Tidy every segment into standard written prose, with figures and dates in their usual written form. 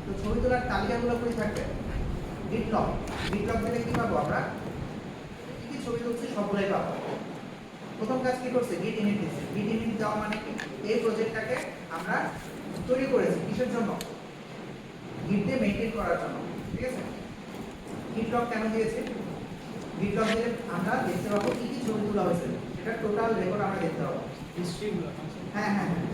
তো ছবি তোলার তালিকাগুলো কই থাকবে? গিট লগ দিলে কি পাবো আমরা? কি কি ছবি তুলছি সবগুলাই পাবো। প্রথম কাজ কি করছে? গিট ইনিট দিচ্ছে। গিট ইনিট দেওয়া মানে কি? এই প্রজেক্টটাকে আমরা তৈরি করেছি কিসের জন্য? গিট দিয়ে মেইনটেইন করার জন্য, ঠিক আছে? গিট লগ কেন দিয়েছি? গিট লগ দিলে আমরা দেখতে পাবো কি কি ছবি তোলা হয়েছে, সেটা টোটাল রেকর্ড আমরা দেখতে পাবো। হিস্ট্রিগুলো হ্যাঁ হ্যাঁ হ্যাঁ।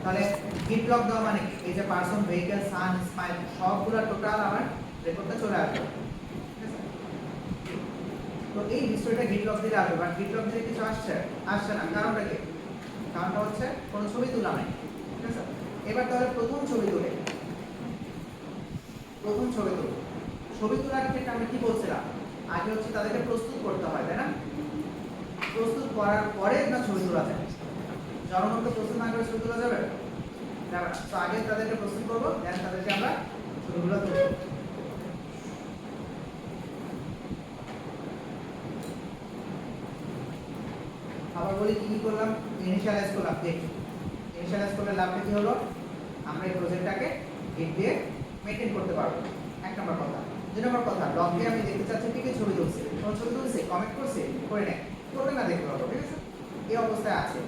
তাহলে গিট লগ দেওয়া মানে কি? এই যে পারসন, ভেহিকল, সান, স্মাইল সবগুলো টোটাল আমার রেকর্ডটা চলে আসবে, ঠিক আছে? তো এই হিস্ট্রিটা গিট লগ দিলে আসবে, বাট গিট লগ দিলে কিছু আসছে না। কারণটা কি? কারণটা হচ্ছে কোনো ছবি তোলা নাই, ঠিক আছে? এবার তাহলে প্রথম ছবি তোলার ক্ষেত্রে আমরা কি বলছিলাম? আগে হচ্ছে তাদেরকে প্রস্তুত করতে হয়, তাই না? প্রস্তুত করার পরে না ছবি তোলা যায়। জনগণকে প্রস্তুত না করে ছবি তোলা যাবে যাবে না। তো আগে তাদেরকে প্রস্তুত করবো, দেন তাদেরকে আমরা ছবিগুলো তুলবো। আবার বলি কি কি করলাম? ইনিশিয়ালাইজ করলাম। দেখি ইনিশিয়ালাইজ করলে লাভটা কি হলো? আমরা এই প্রজেক্টটাকে গিট দিয়ে মেইনটেইন করতে পারবো। এক নম্বর কথা। দুই নম্বর কথা, লগে আমি দেখতে চাচ্ছি কি কি ছবি তুলছে, কোন ছবি তুলছে, কমেন্ট করছে, করে নেয়, করবে না দেখতে পাবো, ঠিক আছে? এই অবস্থায় আছে।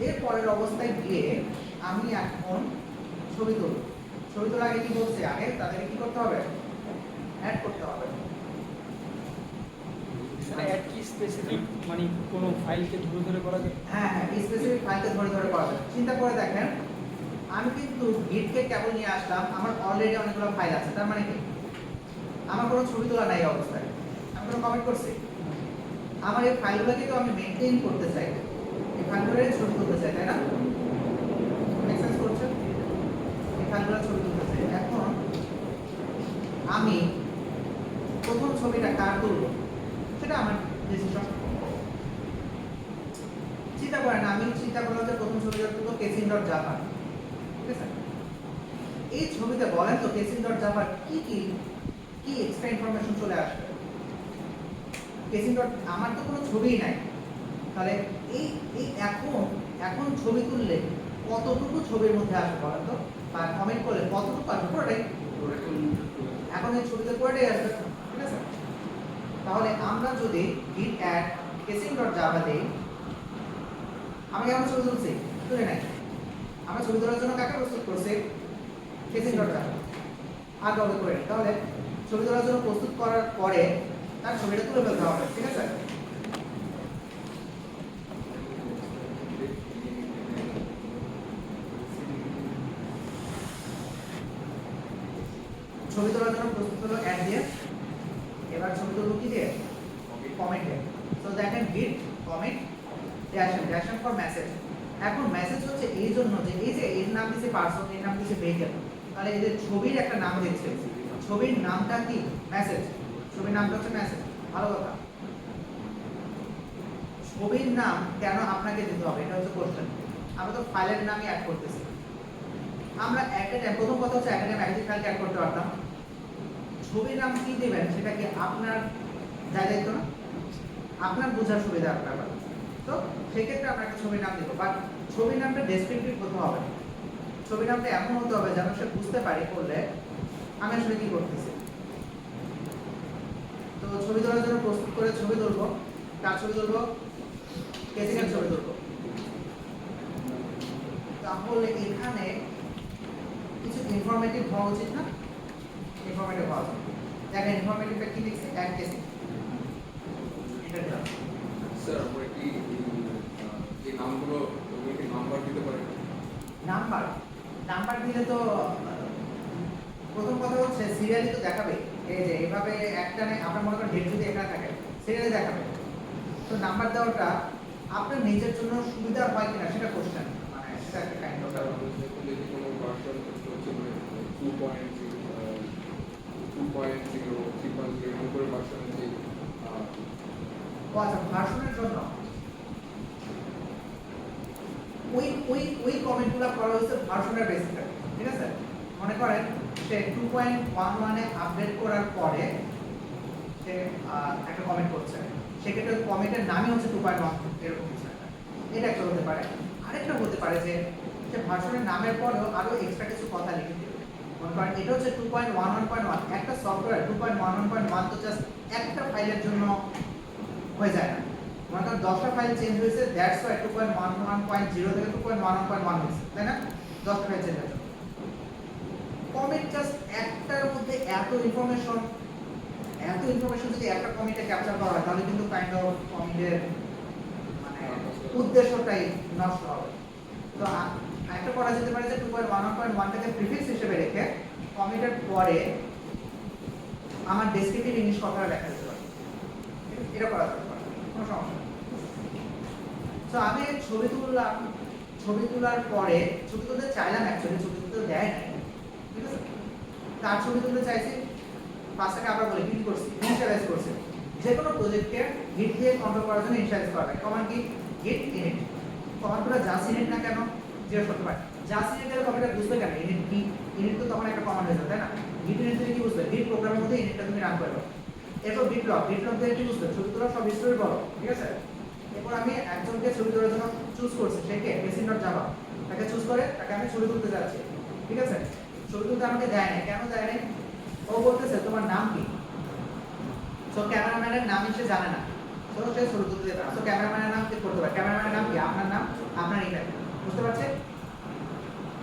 এর পরের অবস্থায় গিয়ে আমি এখন ছবি তুলব। ছবি তোলার আগে কি বলছে? আগে তাদেরকে কি করতে হবে? অ্যাড করতে হবে। অ্যাড কি স্পেসিফিক মানে কোনো ফাইলকে ধরে ধরে করা যায়? হ্যাঁ হ্যাঁ, স্পেসিফিক ফাইলকে ধরে ধরে করা যায়। চিন্তা করে দেখেন, আমি কিন্তু গিটকে কেবল নিয়ে আসলাম, আমার অলরেডি অনেকগুলো ফাইল আছে। তার মানে কি? আমার কোনো ছবি তোলা নাই এই অবস্থায়, আমি কোনো কমেন্ট করছি? আমার এই ফাইলগুলোকে তো আমি মেইনটেইন করতে চাই, এই ফাইলগুলোর ছবি তুলতে চাই, তাই না? মেক করছে? এই ফাইলগুলোর ছবি তুলতে চাই। এখন আমি প্রথম ছবিটা কার তুলব সেটা আমার ডিসিশন। চিন্তা করেন, আমি চিন্তা করলাম যে প্রথম ছবিটা তুলবো casing.java, ঠিক আছে? এই ছবিতে বলেন তো casing.java কি কি কি এক্সট্রা ইনফরমেশন চলে আসবে? আমার তো কোনো ছবিই নাই, তাহলে এই এই এখন ছবি তুললে কতটুকু ছবির মধ্যে আসবে বলেন তো? বা কমেন্ট করলে কতটুকু আসবে? পুরোটাই। এখন এই ছবিতে পুরোটাই আসবে, ঠিক আছে? তাহলে আমরা যদি git add casing.java দেই, আমরা কেমন ছবি তুলছি? তুলে নাই। আমরা ছবি তোলার জন্য কাকে প্রস্তুত করছি? casing.java। আর কবে করে নিই। তাহলে ছবি তোলার জন্য প্রস্তুত করার পরে তার ছবিটা তুলে ফেলতে হবে, ঠিক আছে? ছবি তোলার জন্য প্রস্তুত হলো অ্যাড দিয়ে। এবার ছবি তুলবো কি দিয়ে? কমেন্ট দিয়ে। তো দেখেন গিট কমেন্ট ড্যাশন ফর মেসেজ। এখন মেসেজ হচ্ছে এই জন্য যে এই যে এর নাম দিয়েছে পারসন, এর নাম দিয়েছে ভেহিকল, তাহলে এদের ছবির একটা নাম দিচ্ছে। ছবির নামটা কি? মেসেজ। ছবির নামটা হচ্ছে মেসেজ। ভালো কথা। ছবির নাম কেন আপনাকে দিতে হবে, এটা হচ্ছে কোশ্চেন। আমরা তো ফাইলের নামই অ্যাড করতেছি। আমরা একটা টাইম, প্রথম কথা হচ্ছে একটা টাইম একাধিক ফাইল অ্যাড করতে পারতাম। ছবির নাম কি দেবেন সেটা কি আপনার দায়িত্ব না? আপনার বোঝার সুবিধা আপনার। তো সেক্ষেত্রে আমরা একটা ছবির নাম দেবো, বাট ছবির নামটা ডেসক্রিপটিভ হতে হবে। ছবির নামটা এমন হতে হবে যেন সে বুঝতে পারে করলে আমি আসলে কি করতেছি। তো ছবি তোলার জন্য প্রস্তুত করে ছবি তুলবো। কার ছবি তুলবো? কেসিং ছবি তুলবো। তাহলে এখানে কিছু ইনফরমেটিভ হওয়া উচিত না? ইনফরমেটিভ হওয়া উচিত। দেখেন ইনফরমেটিভটা কি লিখছে? অ্যাড কেসিং। এটা দিলাম। স্যার আমরা কি এই নামগুলো কি নাম্বার দিতে পারি? নাম্বার দিলে তো প্রথম কথা হচ্ছে সিরিয়ালি তো দেখাবে। এই যে এইভাবে একটা নেই, আপনার মনে করেন ডেট যদি এখানে থাকে সিরিয়ালি দেখাবে। তো নাম্বার দেওয়াটা আপনার নিজের জন্য সুবিধা হয় কিনা সেটা কোশ্চেন, মানে সেটা একটা কাইন্ড অফ যদি কোনো ভার্সন হচ্ছে 2.0 3.0 উপরে ভার্সন আছে। আচ্ছা, ভার্সনের জন্য ওই কমেন্টগুলো করা হয়েছে ভার্সনের বেসিসে, ঠিক আছে? মনে করেন সে 2.11 এ আপডেট করার পরে সে একটা কমেন্ট করছে, সেক্ষেত্রে কমেন্টের নামই হচ্ছে 2.1 এরকম কিছু একটা। এটা একটা হতে পারে। আরেকটা হতে পারে যে ভার্সনের নামের পরেও আরো এক্সট্রা কিছু কথা লিখে দিবে। মনে কারণ এটা হচ্ছে 2.11.1 একটা সফটওয়্যার 2.11.1 তো জাস্ট একটা ফাইলের জন্য হয়ে যায় না, মনে করেন 10টা ফাইল চেঞ্জ হয়েছে, দ্যাটস ওয়াই 2.11.0 থেকে 2.11.1 হয়েছে, তাই না? 10টা ফাইল চেঞ্জ হয়েছে। কমিট জাস্ট একটার মধ্যে এত ইনফরমেশন যদি একটা কমিটে ক্যাপচার করা হয় তাহলে কিন্তু কাইন্ড অফ কমিটের মানে উদ্দেশ্যটাই নষ্ট হবে। তো একটা করা যেতে পারে যে 2.11.1 টাকে প্রিফিক্স হিসেবে রেখে কমিটের পরে আমার ডেসক্রিপটিভ ইংলিশ কথাটা লেখা যেতে পারে, এটা করা যেতে পারে, কোনো সমস্যা নেই। তো আমি ছবি তুললাম, ছবি তোলার পরে ছবি তুলতে চাইলাম, অ্যাকচুয়ালি ছবি তুলতে দেয় নাই, ঠিক আছে? তার ছবি তুলতে চাইছি, ফার্স্টটাকে আবার বলি কি করছি, ইনিশিয়ালাইজ করছি। যে কোনো প্রজেক্টকে গিট দিয়ে কন্ট্রোল করার জন্য ইনিশিয়ালাইজ করা হয়। কমান্ড কি? গিট ইনিট। কমান্ডগুলো জাস্ট ইনিট না কেন জিজ্ঞেস করতে পারে। জাস্ট ইনিট এর কপিটা বুঝবে কেন? ইনিট কি? ইনিট তো তখন একটা কমান্ড হয়ে যাবে, তাই না? গিট ইনিট থেকে কি বুঝবে? গিট প্রোগ্রামের মধ্যে ইনিটটা তুমি রান করবে। এরপর গিট লগ দিয়ে কি বুঝবে? ছবি তোলা সব স্টোরি বলো, ঠিক আছে? এরপর আমি একজনকে ছবি তোলার জন্য চুজ করছি, সে কে? Basic.java, তাকে চুজ করে তাকে আমি ছবি তুলতে যাচ্ছি, ঠিক আছে? ছবি তুলতে আমাকে দেয় না, কেন দেয় না? ও বলতেছে তোমার নাম কি? সো ক্যামেরাম্যানের নাম সে জানে না, সো সে ছবি তুলতে যাবে। সো ক্যামেরাম্যানের নাম চেক করতে পারে। ক্যামেরাম্যানের নাম কি? আপনার নাম, আপনার ইমেল, বুঝতে পারছেন?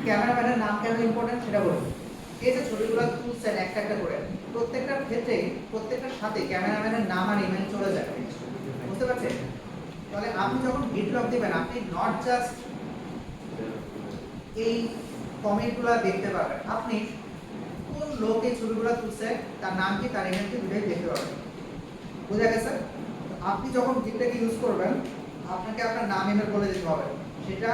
ক্যামেরাম্যানের নাম কেন ইম্পর্টেন্ট সেটা বলুন। এই যে ছবিগুলো তুলছেন একটা একটা করে, প্রত্যেকটার ক্ষেত্রে প্রত্যেকটার সাথে ক্যামেরাম্যানের নাম আর ইমেল চলে যায়, বুঝতে পারছেন? তাহলে আপনি যখন গিট লগ দিবেন আপনি নট জাস্ট এই কমেন্টগুলো দেখতে পাবেন, আপনি কোন লোক এই ছবিগুলো তুলছে, তার নাম কি, তার ইমেল কি, দুটোই দেখতে পাবেন। বুঝা গেছে? আপনি যখন গিটটাকে ইউজ করবেন আপনাকে আপনার নাম ইমেল বলে দিতে হবে। সেটা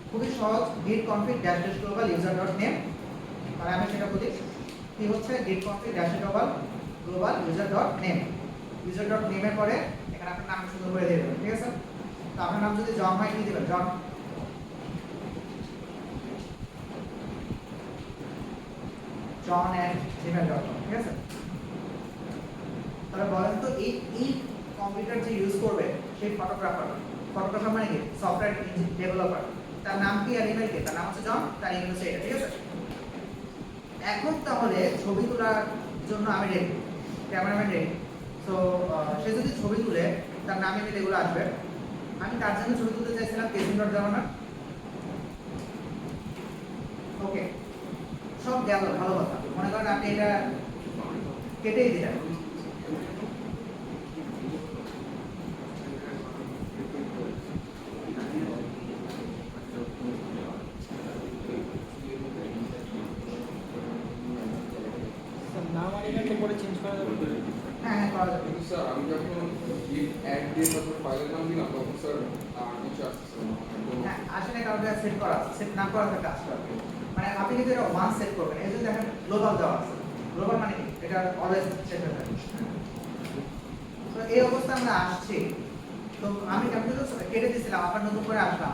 খুবই সহজ, git config dash global user dot name। তাহলে আমি সেটা বলি কি হচ্ছে, git config dash global user dot name। user dot name এর পরে এখানে আপনার নাম সুন্দর করে দিয়ে দেবেন, ঠিক আছে? তো আপনার নাম যদি জন হয় কি দিবেন? জন john@gmail.com, ঠিক আছে? তাহলে বলেন তো এই কম্পিউটার যে ইউজ করবে সেই ফটোগ্রাফার মানে কি? সফটওয়্যার ডেভেলপার, তার নাম কি আর ইমেল কি? তার নাম হচ্ছে জন, তার ইমেল হচ্ছে এটা, ঠিক আছে? এখন তাহলে ছবি তোলার জন্য আমি রেডি, ক্যামেরাম্যান রেডি। সো সে যদি ছবি তুলে তার নাম ইমেল এগুলো আসবে। আমি তার জন্য ছবি তুলতে চাইছিলাম Basic.java না, ওকে, সব গেল, ভালো কথা। মনে করেন আপনি এটা কেটেই দিলেন, নাম আর ইমেলটা পরে চেঞ্জ করা যাবে। হ্যাঁ হ্যাঁ করা যাবে। কিন্তু স্যার আমি যখন গিট অ্যাড দিয়ে তারপর ফাইলের নাম দিলাম তখন স্যার কিছু আসছে না। হ্যাঁ আসলে কারণটা সেট করা, সেট না করা থাকলে আসতে হবে। মানে আপনি কিন্তু এটা ওয়ান সেট করবেন, এই যে দেখেন গ্লোবাল দেওয়া আছে, গ্লোবাল মানে কি? এটা অলওয়েজ সেট হয়ে থাকে। তো এই অবস্থা আমরা আসছি, তো আমি কম্পিউটার কেটে দিয়েছিলাম, আবার নতুন করে আসলাম,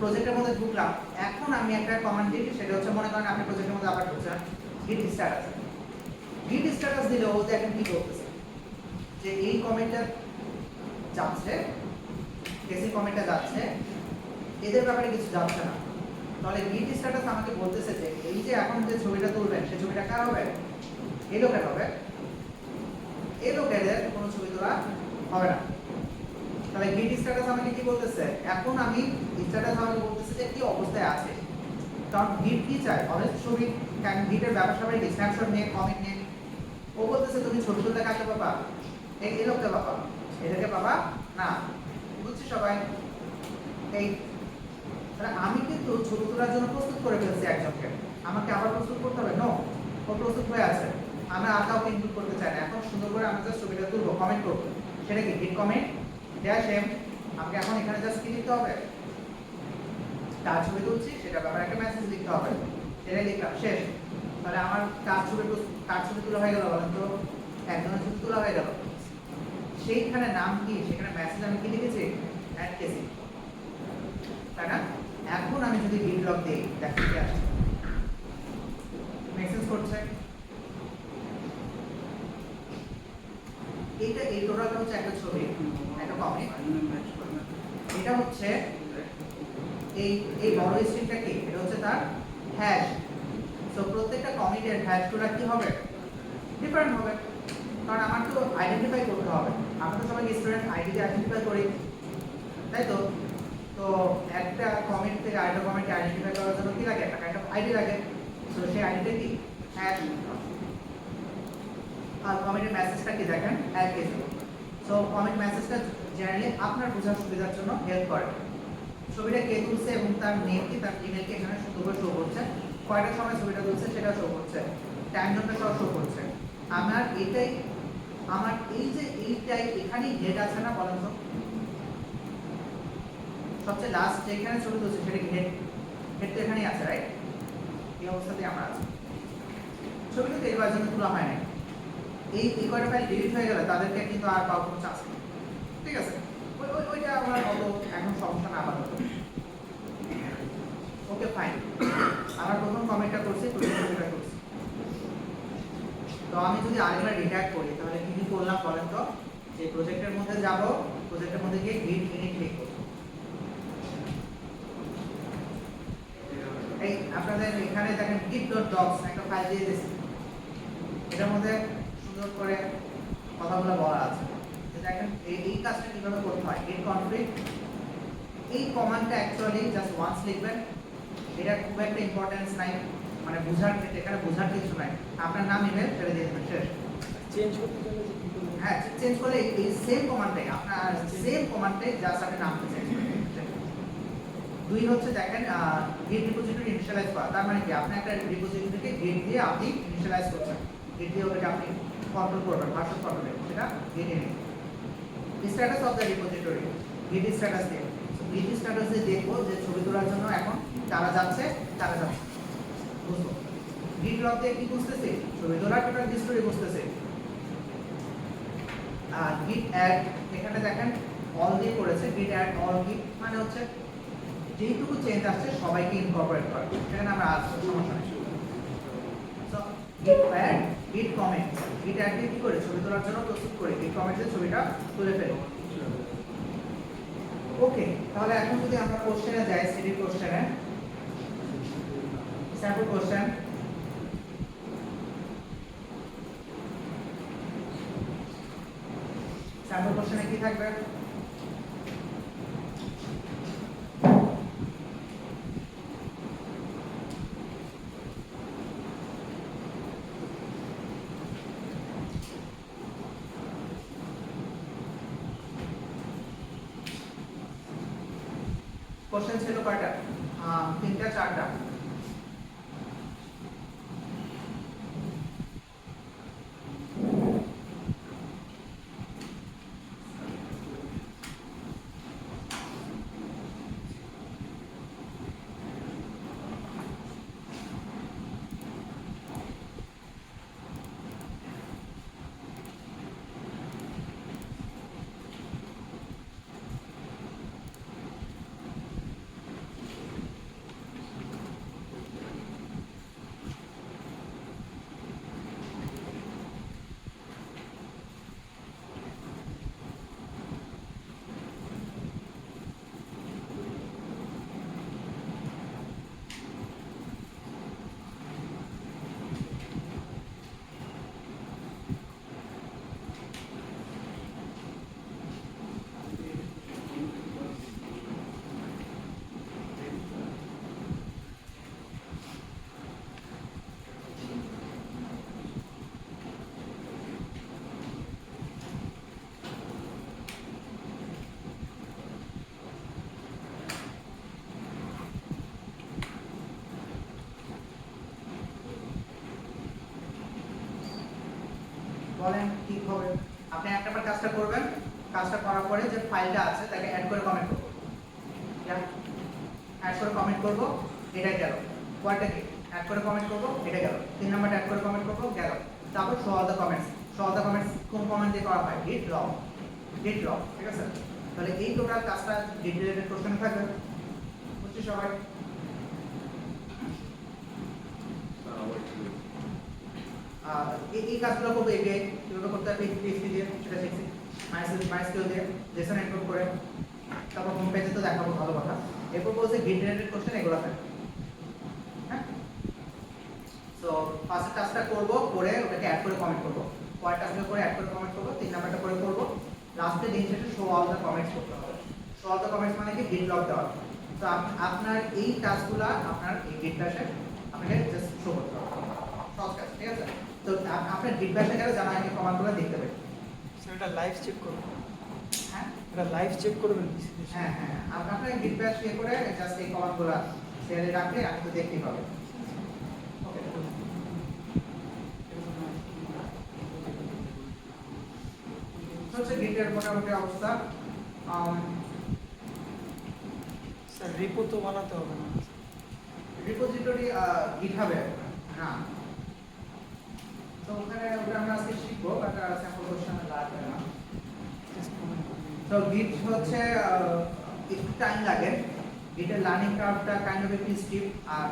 প্রজেক্টের মধ্যে ঢুকলাম। এখন আমি একটা কমান্ড দিই, সেটা হচ্ছে মনে করেন আপনি প্রজেক্টের মধ্যে আবার ঢুকছেন, গিট স্ট্যাটাস। গিট স্ট্যাটাস দিলে ও দেখেন কি করতেছে, যে এই কমেন্টটা যাচ্ছে, কেসিং কমেন্টটা যাচ্ছে, এদের ব্যাপারে কিছু যাচ্ছে না। তাহলে গিট স্ট্যাটাস আমাকে বলতেছে যে এই যে এখন যে ছবিটা তুলবেন সেই ছবিটা কার হবে? এই লোকের হবে, এই লোকেদের কোনো ছবি তোলা হবে না। তাহলে গিট স্ট্যাটাস আমাকে কি বলতেছে? এখন আমি স্ট্যাটাস আমাকে বলতেছে যে কি অবস্থায় আছে। কারণ গিট কি চায়? অনেক ছবি, কারণ গিটের ব্যবসা বাড়ি স্ন্যাপশট নিয়ে, কমেন্ট নিয়ে। ও বলতেছে তুমি ছবি তুলতে কাকে পাবা? এই লোককে পাবা, এদেরকে পাবা না। বুঝছি সবাই? এই তাহলে আমি কিন্তু ছবি তোলার জন্য প্রস্তুত করে ফেলছি একজনকে, আমাকে আবার প্রস্তুত করতে হবে? নো, ও প্রস্তুত হয়ে আছে। আমরা আর কাউকে ইনক্লুড করতে চাই না। এখন সুন্দর করে আমরা জাস্ট ছবিটা তুলবো, কমেন্ট করবো। সেটা কি? গিট কমেন্ট ড্যাশ এম। আমাকে এখন এখানে জাস্ট কি লিখতে হবে? তার ছবি তুলছি সেটা ব্যাপারে একটা মেসেজ লিখতে হবে, সেটাই লিখলাম, শেষ। তাহলে আমার কার ছবি তোলা হয়ে গেল বলেন তো? একজনের ছবি তোলা হয়ে গেল। সেইখানে নাম কি, সেখানে মেসেজ আমি কি লিখেছি? অ্যাড কেসিং, তাই না? এখন আমি যদি গিট লগ দিই দেখেন কি আসছে, মেসেজ করছে। এইটা এই টোটালটা হচ্ছে একটা ছবি, একটা কমেন্ট। এটা হচ্ছে এই বড় স্ট্রিংটা কি? এটা হচ্ছে তার হ্যাশ। সো প্রত্যেকটা কমিটের হ্যাশগুলো কি হবে ডিফারেন্ট হবে, কারণ আমার তো আইডেন্টিফাই করতে হবে। আমরা তো সবাই স্টুডেন্ট আইডি আইডেন্টিফাই করি, তাই তো? তো একটা কমিট থেকে আরেকটা কমিটকে আইডেন্টিফাই করার জন্য কি লাগে, একটা কাইন্ড অফ আইডি লাগে। তো সেই আইডিটা কি হ্যাশ, আর কমিটের মেসেজটা কি দেখেন এক কেজি। সো কমিট মেসেজটা জেনারেলি আপনার বোঝার সুবিধার জন্য হেল্প করে। ছবিটা কে তুলছে এবং তার নেম কি, তার ইমেল কি এখানে সুন্দর করে শো করছে, কয়টার সময় ছবিটা তুলছে সেটা শো করছে, টাইম জোনটা সব শো করছে। আমার এটাই, আমার এই যে এইটাই এখানেই হেড আছে না বলেন তো, সবচেয়ে লাস্ট যেখানে ছবি তুলছে সেটা কি হেড, হেড তো এখানেই আছে রাইট, এই অবস্থাতেই আমরা আছি। ছবিটা তো এবার জন্য তোলা হয় না, এই কয়টা ফাইল ডিলিট হয়ে গেলে তাদেরকে কিন্তু আর পাওয়ার কোনো চান্স নেই, ঠিক আছে? ওইটা আমার অত এখন সমস্যা না আপাতত। ওকে ফাইন, আমার প্রথম কমেন্টটা করছি, প্রথমটা করছি। তো আমি যদি আরেকবার রিট্যাক্ট করি তাহলে কি কি করলাম বলেন তো, যে প্রজেক্টের মধ্যে যাব, প্রজেক্টের মধ্যে গিয়ে গিট ইনিট ক্লিক করব। এই আপনাদের এখানে দেখেন git.docs একটা ফাইল দিয়ে দিয়েছি, এটার মধ্যে সুন্দর করে কথাগুলো বলা আছে। যে দেখেন এই কাজটা কিভাবে করতে হয়, git config, এই কমান্ডটা অ্যাকচুয়ালি জাস্ট ওয়ান্স লিখবেন, এটা খুব একটা ইম্পর্টেন্স নাই, মানে বোঝার ক্ষেত্রে এখানে বোঝার কিছু নাই, আপনার নাম ইমেল ছেড়ে দিয়ে দেবেন, শেষ। চেঞ্জ করতে গেলে যে কি করবো? হ্যাঁ, চেঞ্জ করলে এই সেম কমান্ডটাই আপনার সেম কমান্ডে জাস্ট আপনি নামটা চেঞ্জ করবেন। দুই হচ্ছে দেখেন গিট রিপোজিটরি ইনিশিয়ালাইজ করা, তার মানে কি আপনি একটা রিপোজিটরিকে গিট দিয়ে আপনি ইনিশিয়ালাইজ করছেন, গিট দিয়ে ওটাকে আপনি কন্ট্রোল করবেন, ভার্সন কন্ট্রোল করবেন, সেটা গিটে নেই। স্ট্যাটাস অফ দ্য রিপোজিটরি, গিট স্ট্যাটাস দিয়ে, গিট স্ট্যাটাস দিয়ে দেখবো যে ছবি তোলার জন্য এখন তারা যাচ্ছে, তারা যাচ্ছে, বুঝবো। গিট লগ দিয়ে কি বুঝতেছে, ছবি তোলার টোটাল হিস্টোরি বুঝতেছে। আর গিট অ্যাড, এখানে দেখেন অল দিয়ে করেছে, গিট অ্যাড অল গিট মানে হচ্ছে যেইটুকু চেঞ্জ আসছে সবাইকে ইনকর্পোরেট করে, সেখানে আমরা আসছে সমস্যা নেই। সো গিট অ্যাড, গিট কমেন্ট, গিট অ্যাড দিয়ে কি করে ছবি তোলার জন্য প্রস্তুত করে গিট কমেন্টে ছবিটা তুলে ফেলো। ওকে, তাহলে এখন যদি আমরা কোশ্চেনে যাই, সিডি কোশ্চেনে, স্যাম্পল কোশ্চেন। স্যাম্পল কোশ্চেনে কি থাকবে? কোশ্চেন ছিল কয়টা? তিনটা চারটা। বলেন কি হবে? আপনি একটাবার কাজটা করবেন, কাজটা করার পরে যে ফাইলটা আছে তাকে অ্যাড করে কমেন্ট করব, অ্যাড করে কমেন্ট করব, এটা গেল। কয়টা কি অ্যাড করে কমেন্ট করব, এটা গেল। 3 নাম্বারটা অ্যাড করে কমেন্ট করব, গেল। তারপর show all the comments, show all the comments কোন কমেন্ট দিয়ে করা হয়? গিট লগ, গিট লগ, ঠিক আছে? তাহলে এই টোটাল কাজটা গিট রিলেটেড কোশ্চেন থাকবে, বুঝছি সবাই? এই কাজগুলো করবো এপিআই কিভাবে করতে হবে, পিএইচপি দিয়ে সেটা শিখছি, মাইস্কেল দিয়ে জেসন এনকোড করে, তারপর হোম পেজে তো দেখাবো, ভালো কথা। এরপর বলছে গিট রিলেটেড কোশ্চেন এগুলো থাকে, হ্যাঁ? সো সো ফার্স্ট টাস্কটা করব, করে ওটাকে অ্যাড করে কমেন্ট করব, পরের টাস্কটা করে অ্যাড করে কমেন্ট করব, 3 নাম্বারটা করে করব, লাস্টে দিন শেষে শো অল দ্য কমেন্টস করতে হবে। শো অল দ্য কমেন্টস মানে কি গিট লগ দেওয়া। তো আপনার এই টাস্কগুলো আপনার এই গিট ব্যাশে আপনাকে জাস্ট শো করতে হবে, সহজ কাজ, ঠিক আছে? তো আপনার গিট ব্যাশে গেলে জানা এই কমান্ডগুলো দেখতে পাবেন। স্যার এটা লাইভ চেক করবেন, হ্যাঁ এটা লাইভ চেক করবেন। হ্যাঁ হ্যাঁ, আপনার গিট ব্যাশ ইয়ে করে জাস্ট এই কমান্ডগুলো শেয়ারে রাখলে আপনি তো দেখতেই পাবেন। ওকে, হচ্ছে গিটের মোটামুটি অবস্থা। স্যার রিপো তো বানাতে হবে না। রিপোজিটরি গিটহাবে না, তো ওখানে ওটা আমরা আজকে শিখবো, বাট স্যাম্পল কোশ্চেন লাগবে না। তো গিট হচ্ছে একটু টাইম লাগে, গিটের লার্নিং কার্ভটা কাইন্ড অফ একটু স্টিপ, আর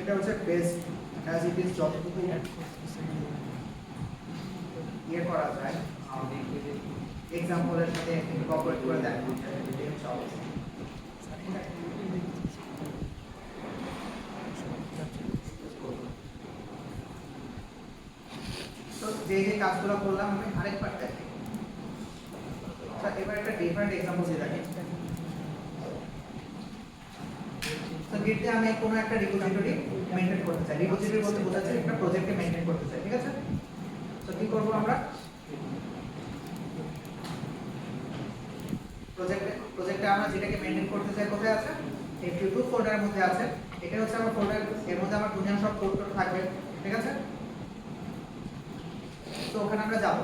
এটা হচ্ছে বেস্ট অ্যাজ ইট ইজ, যতটুকু ইয়ে করা যায় এক্সাম্পলের সাথে ইনকর্পোরেট করে দেখো। তো যে যে কাজগুলো করলাম আমি আরেকবার দেখি। আচ্ছা, এবার একটা ডিফারেন্ট এক্সাম্পল দিয়ে দেখি। তো গিটে আমি কোনো একটা রিপোজিটরি মেইনটেইন করতে চাই, রিপোজিটরি বলতে বোঝাচ্ছে একটা প্রজেক্টকে মেইনটেইন করতে চাই, ঠিক আছে? তো কি করব আমরা, প্রজেক্টে আমরা যেটাকে মেইনটেইন করতে চাই কোথায় আছে, এই টু ফোল্ডারের মধ্যে আছে। এটা হচ্ছে আমার ফোল্ডার, এর মধ্যে আমার দুনিয়ার সব কোড থাকবে, ঠিক আছে? তো ওখানে আমরা যাব,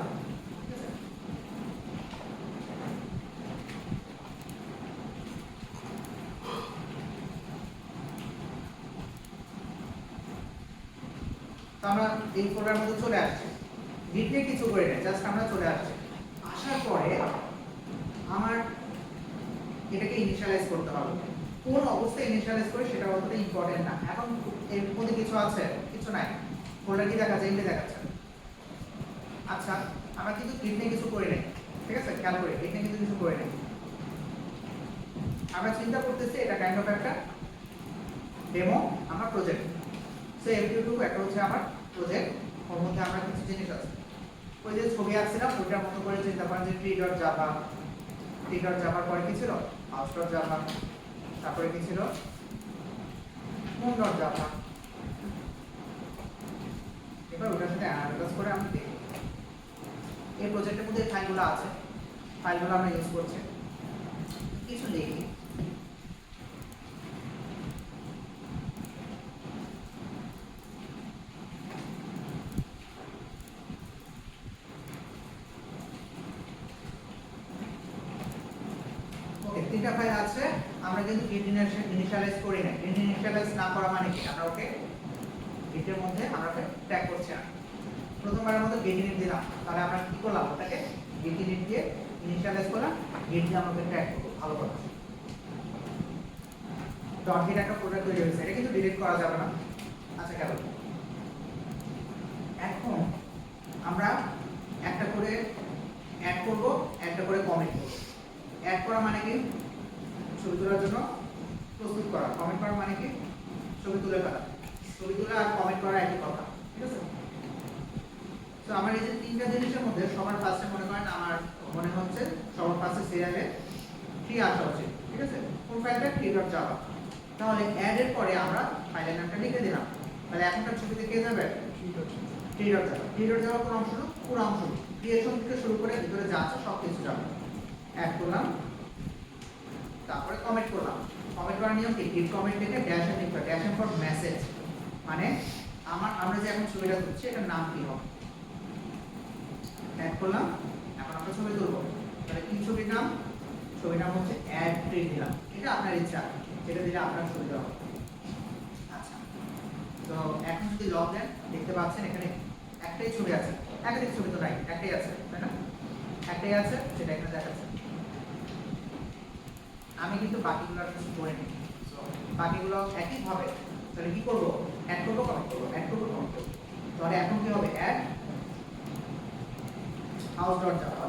ঠিক আছে? তো আমরা এই ফোল্ডারের মধ্যে চলে আসছি, গিটে কিছু করে না, জাস্ট আমরা চলে আসছি। আসার পরে আমার এটাকে ইনিশিয়ালাইজ করতে হবে। কোন অবস্থায় ইনিশিয়ালাইজ করে সেটা অতটা ইম্পর্টেন্ট না। এখন এর মধ্যে কিছু আছে, কিছু নাই, ফোল্ডার কি দেখাচ্ছে, এমনি দেখাচ্ছে। আচ্ছা, আমরা কিন্তু গিট নিয়ে কিছু করে নাই, ঠিক আছে? খেয়াল করে গিট নিয়ে কিন্তু কিছু করে নাই। আমরা চিন্তা করতেছি এটা কাইন্ড অফ একটা ডেমো, আমার প্রজেক্ট। সো এমকিউ2 একটা হচ্ছে আমার প্রজেক্ট, ওর মধ্যে আমরা কিছু জিনিস আছে। ওই যে ছবি আঁকছিলাম ওইটার মতো করে চিন্তা করেন যে tree.java, tree.java পরে কি ছিল, house.java, তারপরে কি ছিল, moon.java। এবার ওটার সাথে অ্যানালাইজ করে আমি দেখি এই প্রজেক্টের মধ্যে ফাইলগুলো আছে, ফাইলগুলো আমরা ইউজ করছি, কিছু লিখি। ওকে, তিনটা ফাইল আছে, আমরা কিন্তু গিট ইনিশিয়ালাইজ করি না। গিট ইনিশিয়ালাইজ না করা মানে কি, আমরা ওকে গিটের মধ্যে আমরা ট্যাগ করছি না। প্রথমবারের মতো গিট ইনিট দিলাম, তাহলে আমরা কি করলাম, ওটাকে গিট ইনিট দিয়ে ইনিশিয়ালাইজ করলাম, গিট দিয়ে আমরা ট্যাগ করব। ভালো কথা, ডট গিট একটা ফোল্ডার তৈরি হয়েছে, এটা কিন্তু ডিলিট করা যাবে না। আচ্ছা, গেল। এখন আমরা একটা করে অ্যাড করব, একটা করে কমেন্ট করব। অ্যাড করা মানে কি, ছবি তোলার জন্য প্রস্তুত করা। কমেন্ট করা মানে কি, ছবি তুলে ফেলা। ছবি তোলা আর কমেন্ট করা একই কথা, ঠিক আছে? তো আমার এই যে তিনটা জিনিসের মধ্যে সবার ফার্স্টে মনে করেন, আমার মনে হচ্ছে সবার ফার্স্টে সিরিয়ালে ট্রি আসা উচিত, ঠিক আছে? কোন ফাইলটা, tree.java। তাহলে অ্যাড এর পরে আমরা ফাইলের নামটা লিখে দিলাম। তাহলে এখনকার ছবিতে কে যাবে, tree.java। tree.java কোন অংশ, পুরো অংশ, ক্রিয়েশন থেকে শুরু করে ভিতরে যা আছে সব কিছু যাবে। অ্যাড করলাম, তারপরে কমেন্ট করলাম। কমেন্ট করার নিয়ম কি, গিট কমেন্ট লিখে ড্যাশ এন লিখতে, ড্যাশ এন ফর মেসেজ, মানে আমরা যে এখন ছবিটা তুলছি এটার নাম কি হবে। অ্যাড করলাম, এখন আমরা ছবি তুলবো, তাহলে কি ছবির নাম, ছবির নাম হচ্ছে অ্যাড ট্রি দিলাম। এটা আপনার ইচ্ছা, যেটা দিলে আপনার সুবিধা হবে। আচ্ছা, তো এখন যদি লগ দেন, দেখতে পাচ্ছেন এখানে একটাই ছবি আছে, একাধিক ছবি তো নাই, একটাই আছে, তাই না? একটাই আছে, সেটা এখানে দেখাচ্ছে। আমি কিন্তু বাকিগুলো আর কিছু করে নিই, বাকিগুলো একই ভাবে। তাহলে কি করব, অ্যাড করব, কমেন্ট করব, অ্যাড করব, কমেন্ট করব। তাহলে এখন কি হবে, অ্যাড house.java।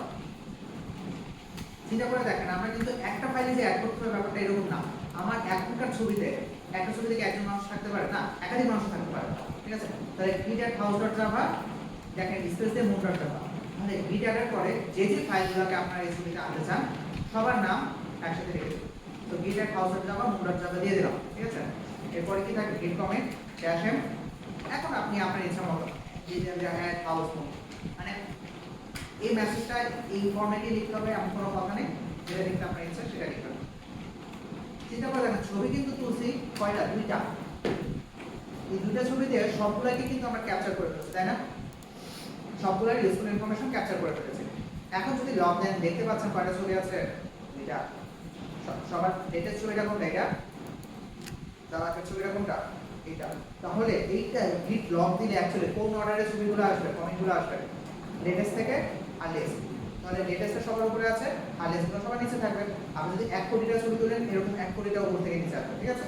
চিন্তা করে দেখেন, আমরা কিন্তু একটা ফাইলে যে অ্যাড করতে হবে ব্যাপারটা এরকম না। আমার এখনকার ছবিতে একটা ছবি থেকে একজন মানুষ থাকতে পারে না, একাধিক মানুষ থাকতে পারে, ঠিক আছে? তাহলে git at house.java দেখেন স্পেস দিয়ে moon.java, তাহলে git add এর পরে যে যে ফাইলগুলোকে আপনারা এই ছবিতে আনতে চান সবার নাম একসাথে রেখে দিন। তো git at house.java moon.java দিয়ে দিলাম, ঠিক আছে? এরপরে কি থাকে git commit dash m। এখন আপনি আপনার ইচ্ছা মতো দিয়ে দেন যে add house moon, মানে এই মেসেজটা এই ফরম্যাটে লিখতে হবে এমন কোনো কথা নেই, যেটা লিখতে আপনার ইচ্ছা সেটা লিখতে হবে। চিন্তা করে দেখেন ছবি কিন্তু তুলছি কয়টা, দুইটা। এই দুইটা ছবি দিয়ে সবগুলাকে কিন্তু আমরা ক্যাপচার করে ফেলছি, তাই না? সবগুলাই ইউজফুল ইনফরমেশন ক্যাপচার করে ফেলেছি। এখন যদি লগ দেন দেখতে পাচ্ছেন কয়টা ছবি আছে, দুইটা। সবার লেটেস্ট ছবিটা কোনটা, এটা? দাদাকের ছবিটা কোনটা, এটা। তাহলে এইটা গিট লগ দিলে অ্যাকচুয়ালি কোন অর্ডারে ছবিগুলো আসবে, কমেন্টগুলো আসবে, লেটেস্ট থেকে আর্লিয়েস্ট। তাহলে লেটেস্টটা সবার উপরে আছে, আর্লিয়েস্টগুলো সবার নিচে থাকবে। আপনি যদি 1 কোটিটা ছবি তুলেন এরকম 1 কোটিটা উপর থেকে নিচে আসবে, ঠিক আছে?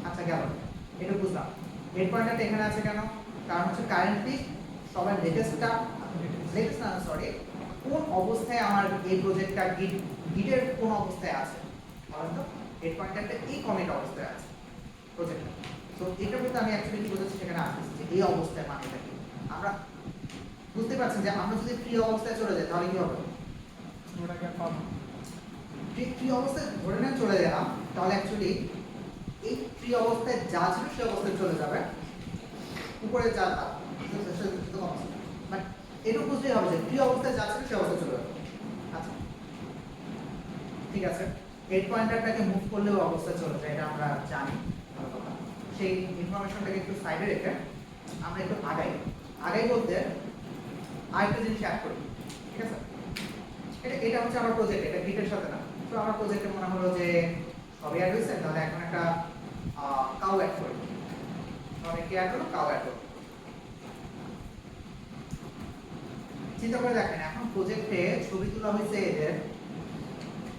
আচ্ছা গেল, এটা বুঝলাম। হেড পয়েন্টারটা এখানে আছে কেন? কারণ হচ্ছে কারেন্টলি সবার লেটেস্টটা, লেটেস্ট না সরি, কোন অবস্থায় আমার এই প্রজেক্টটা গিটের কোন অবস্থায় আছে বলেন তো? হেড পয়েন্টারটা এই কমিট অবস্থায় আছে প্রজেক্টটা। তো এটা বলতে আমি অ্যাকচুয়ালি কি বোঝাচ্ছি সেখানে আসতেছি যে এই অবস্থায় মানেটা কি। আমরা বুঝতে পারছেন যে আমরা যদি ফ্রি অবস্থায় চলে যাই তাহলে কি হবে? ওটাকে পাবো। ফ্রি অবস্থায় ধরে নেন চলে গেলাম, তাহলে অ্যাকচুয়ালি এই ফ্রি অবস্থায় যা ছিল সেই অবস্থায় চলে যাবে, উপরে যা তা বাট এটুকু বুঝতেই হবে যে ফ্রি অবস্থায় যা ছিল সেই অবস্থায় চলে যাবে। আচ্ছা ঠিক আছে, হেড পয়েন্টারটাকে মুভ করলেও অবস্থায় চলে যায়, এটা আমরা জানি। সেই ইনফরমেশনটাকে একটু সাইডে রেখে আমরা একটু আগাই বলতে আরেকটা জিনিস অ্যাড করি, ঠিক আছে? এটা হচ্ছে আমার প্রজেক্ট, এটা গিটের সাথে না। তো আমার প্রজেক্টে মনে হলো যে সবই অ্যাড হয়েছে, তাহলে এখন একটা কাউ অ্যাড করি। তাহলে কি অ্যাড হলো? কাউ অ্যাড হলো। চিন্তা করে দেখেন এখন প্রজেক্টে ছবি তোলা হয়েছে এদের,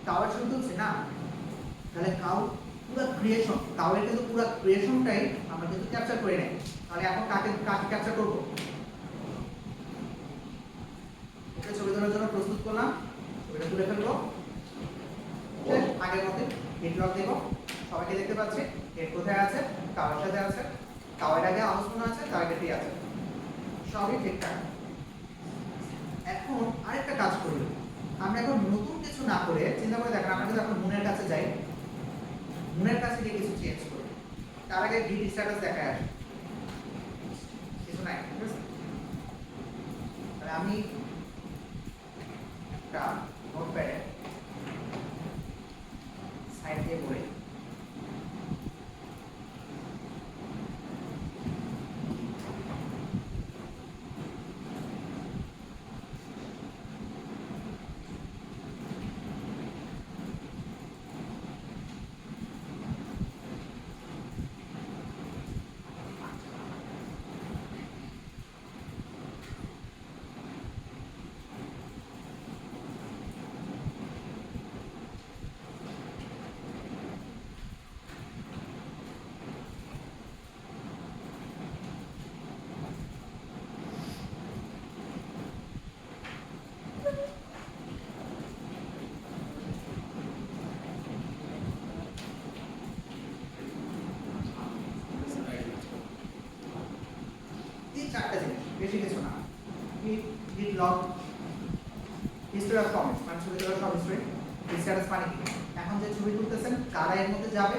কাউয়ের ছবি তুলছে না, তাহলে কাউ পুরো ক্রিয়েশন, কাউয়ের কিন্তু পুরো ক্রিয়েশনটাই আমরা কিন্তু ক্যাপচার করে নেই। তাহলে এখন কাকে ক্যাপচার করব? ওকে ছবি তোলার জন্য প্রস্তুত করলাম, ছবিটা তুলে ফেলবো, আগের মতো হেড লক দেব, সবাইকে দেখতে পাচ্ছি হেড কোথায় আছে, কাউয়ের সাথে আছে, কাউয়ের আগে আলোচনা আছে, তার আগে ফ্রি আছে, সবই ঠিকঠাক। এখন আরেকটা কাজ করি, আমরা এখন নতুন কিছু না করে চিন্তা করে দেখেন আমরা যদি এখন মুনের কাছে যাই, মুনের কাছে গিয়ে কিছু চেঞ্জ করি, তার আগে গিট স্ট্যাটাস দেখায় আসে কিছু নাই, ঠিক আছে? তাহলে আমি একটা নোটপ্যাডে সাইড দিয়ে বলি চারটা জিনিস, বেশি কিছু না। গিট লগ, হিস্টরি অফ কমেন্টস, মানে ছবি তোলার সব হিস্টরি, স্ট্যাটাস মানে কি, এখন যে ছবি তুলতেছেন কারা এর মধ্যে যাবে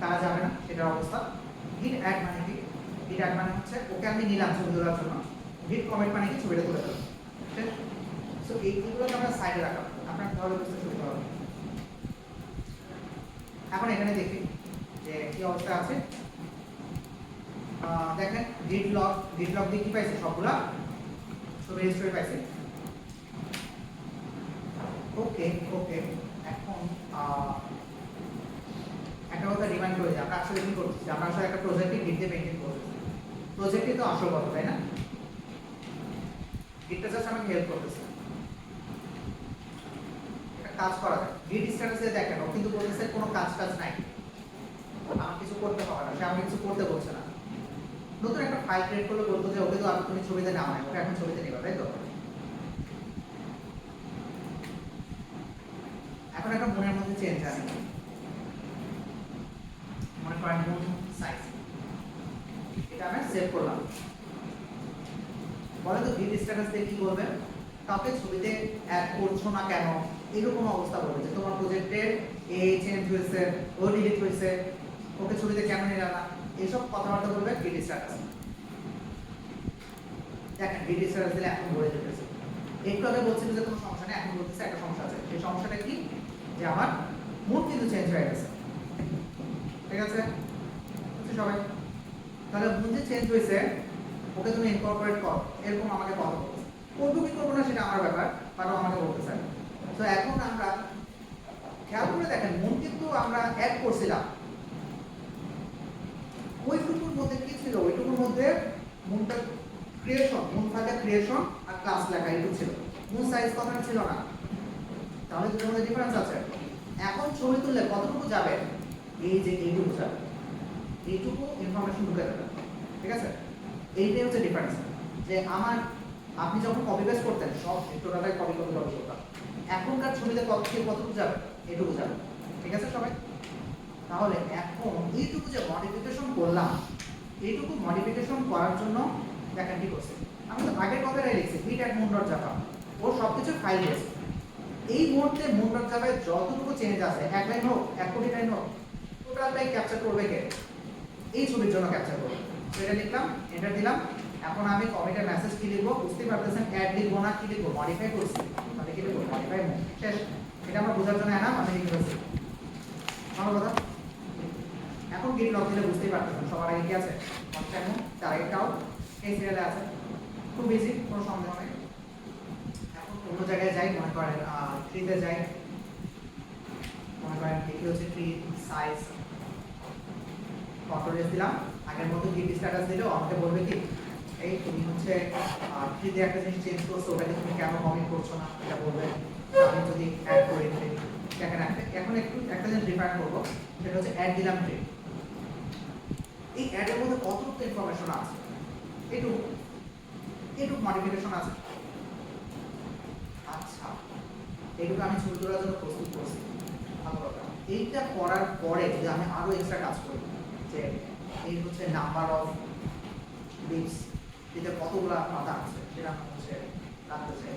কারা যাবে না সেটার অবস্থা। গিট অ্যাড মানে কি? গিট অ্যাড মানে হচ্ছে ওকে আমি নিলাম ছবি তোলার জন্য, গিট কমেন্ট মানে কি? ছবিটা তুলে ফেললাম। ঠিক? সো এইগুলোকে আমরা সাইডে রাখলাম, আপনার তাহলে বুঝতে সুবিধা হবে। এখন এখানে দেখি যে কি অবস্থা আছে। দেখেন গিট লগ দিয়ে কি পাইছে? সবগুলা ছবি হিস্টরি পাইছে। ওকে এখন একটা কথা রিমাইন্ড করে যে আমরা আসলে কি করছি, আমরা আসলে একটা প্রজেক্টে গিট দিয়ে মেইনটেইন করতেছি, প্রজেক্টই তো আসল কথা, তাই না? গিটটা জাস্ট আমাকে হেল্প করতেছে, একটা কাজ করা যায়। গিট স্ট্যাটাসে দেখেন ও কিন্তু বলতেছে কোনো কাজ নাই, আমার কিছু করতে হবে না, সে আমাকে কিছু করতে বলছে না। নতুন একটা ফাইল ক্রিয়েট করলে বলবো যে ওকে তো আমি তুমি ছবিতে নাও নাই, ওকে এখন ছবিতে নিবা, তাই তো? এখন একটা মনের মধ্যে চেঞ্জ আনি, করেন মুন সাইজ, এটা আমি সেভ করলাম। বলে তো ভিড স্ট্যাটাস দিয়ে কি বলবে, কাউকে ছবিতে অ্যাড করছো না কেন, এরকম অবস্থা বলবে যে তোমার প্রজেক্টের এই চেঞ্জ হয়েছে, ও ডিলিট হয়েছে, ওকে ছবিতে কেন নিলা না, এইসব কথাবার্তা বলবে ভিড স্ট্যাটাস। দেখেন ভিড স্ট্যাটাস দিলে এখন বলে দিতেছে, একটু আগে বলছিল যে কোনো সমস্যা নেই, এখন বলতেছে একটা সমস্যা আছে। সেই সমস্যাটা কি, যে আমার মুড কিন্তু চেঞ্জ হয়ে গেছে। ঠিক আছে বুঝছি সবাই? তাহলে মুড যে চেঞ্জ হয়েছে ওকে তুমি ইনকর্পোরেট করো, এরকম আমাকে কথা বলছে। করবো কি করবো না সেটা আমার ব্যাপার, কারণ আমাকে বলতে চাই। তো এখন আমরা খেয়াল করে দেখেন, মন কিন্তু আমরা অ্যাড করছিলাম, ওইটুকুর মধ্যে কি ছিল, ওইটুকুর মধ্যে মনটা ক্রিয়েশন, মন থাকে ক্রিয়েশন আর ক্লাস লেখা এইটুকু ছিল, মন সাইজ কথাটা ছিল না। তাহলে দুটোর মধ্যে ডিফারেন্স আছে। এখন ছবি তুললে কতটুকু যাবে, এই যে এইটুকু যাবে, এইটুকু ইনফরমেশন ঢুকে যাবে। ঠিক আছে, এইটাই হচ্ছে ডিফারেন্স। যে আমার আপনি যখন কপি পেস্ট করতেন সব টোটালটাই কপি করতাম, এখনকার ছবিতে কতটুকু যাবে, এইটুকু যাবে। ঠিক আছে সবাই? তাহলে এখন এইটুকু যে মডিফিকেশন করলাম, এইটুকু মডিফিকেশন করার জন্য দেখেন কি করছে, আমি তো আগের কথাটাই লিখছি hit at moon dot Java, ওর সবকিছু ফাইল দিয়েছে। এই মুহূর্তে মুন ডট জাভায় যতটুকু চেঞ্জ আছে, এক লাইন হোক, 1 কোটি লাইন হোক, টোটালটাই ক্যাপচার করবে কে, এই ছবির জন্য ক্যাপচার করবে। তো এটা লিখলাম, এন্টার দিলাম। এখন আমি কমিটে মেসেজ কি লিখবো বুঝতেই পারতেছেন, অ্যাড লিখবো না কি লিখবো, মডিফাই করছি, তাহলে কি লিখবো মডিফাই শেষ। এটা আমার বোঝার জন্য এনাম, আমি লিখে ফেলছি। ভালো কথা। এখন গিট লগ দিলে বুঝতেই পারতেছেন সবার আগে কি আছে, কনস্ট্যান্ট টার্গেটটাও এই সিরিয়ালে আছে, খুব বেশি কোনো সন্দেহ নেই। এখন অন্য জায়গায় যাই, মনে করেন ট্রিতে যাই, মনে করেন এটি হচ্ছে ট্রি সাইজ, কন্ট্রোল দিলাম, আগের মতো গিট স্ট্যাটাস দিলেও আমাকে বলবে কি, এই তুমি হচ্ছে ট্রিতে একটা জিনিস চেঞ্জ করছো, ওটাকে তুমি কেন কমেন্ট করছো না, এটা বলবে। আমি যদি অ্যাড করে দিই, দেখেন এখন একটু একটা জিনিস ডিফাইন করবো, সেটা হচ্ছে অ্যাড দিলাম ট্রি। এই অ্যাডের মধ্যে কতটুকু ইনফরমেশন আছে, এইটুকু মডিফিকেশন আছে। আচ্ছা, এইটুকু আমি ছবি তোলার জন্য প্রস্তুত করছি, ভালো কথা। এইটা করার পরে যদি আমি আরো এক্সট্রা কাজ করি, যে এই হচ্ছে নাম্বার অফ লিভস, এতে কতগুলো পাতা আছে সেটা আমি হচ্ছে রাখতে চাই।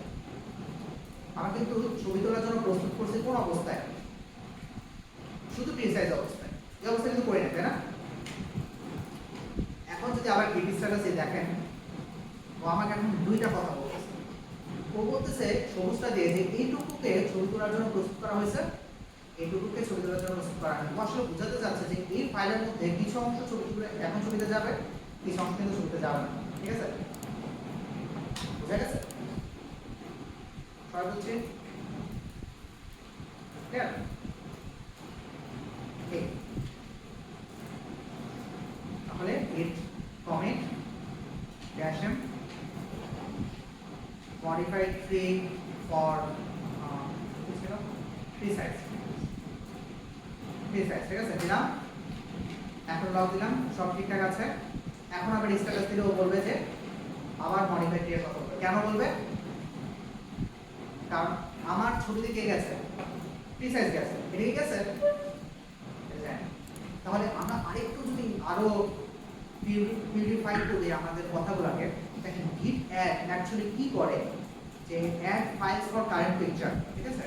আমি কিন্তু ছবি তোলার জন্য প্রস্তুত করছি কোন অবস্থায়, শুধু ট্রি সাইজ অবস্থায়, এই অবস্থায় কিন্তু করে না, তাই না? এখন যদি আবার গিট স্ট্যাটাসে দেখেন, ও আমাকে এখন দুইটা কথা বলতেছে। ও বলতেছে সবুজটা দিয়ে যে এইটুকুকে ছবি তোলার জন্য প্রস্তুত করা হয়েছে, এইটুকুকে ছবি তোলার জন্য প্রস্তুত করা হয়নি। ও আসলে বোঝাতে চাচ্ছে যে এই ফাইলের মধ্যে কিছু অংশ ছবি তুলে এখন ছবিতে যাবে, কিছু অংশ কিন্তু ছবিতে যাবে না। ঠিক আছে, বুঝা গেছে? সবাই বুঝছি? ক্লিয়ার? ঠিক, তাহলে গিট commit dash m modified tree for tree size, ঠিক আছে দিলাম। এখন লগ দিলাম, সব ঠিকঠাক আছে। এখন আবার স্ট্যাটাস দিলে ও বলবে যে আবার মডিফাই ট্রি এর কথা বলবে। কেন বলবে? কারণ আমার ছবিতে কে গেছে, ট্রি সাইজ গেছে, এটা কি গেছে? তাহলে আমরা আরেকটু যদি আরো পিউরিফাই করে আমাদের কথাগুলোকে দেখেন, গিট অ্যাড অ্যাকচুয়ালি কি করে, যে add files for current picture. ঠিক আছে,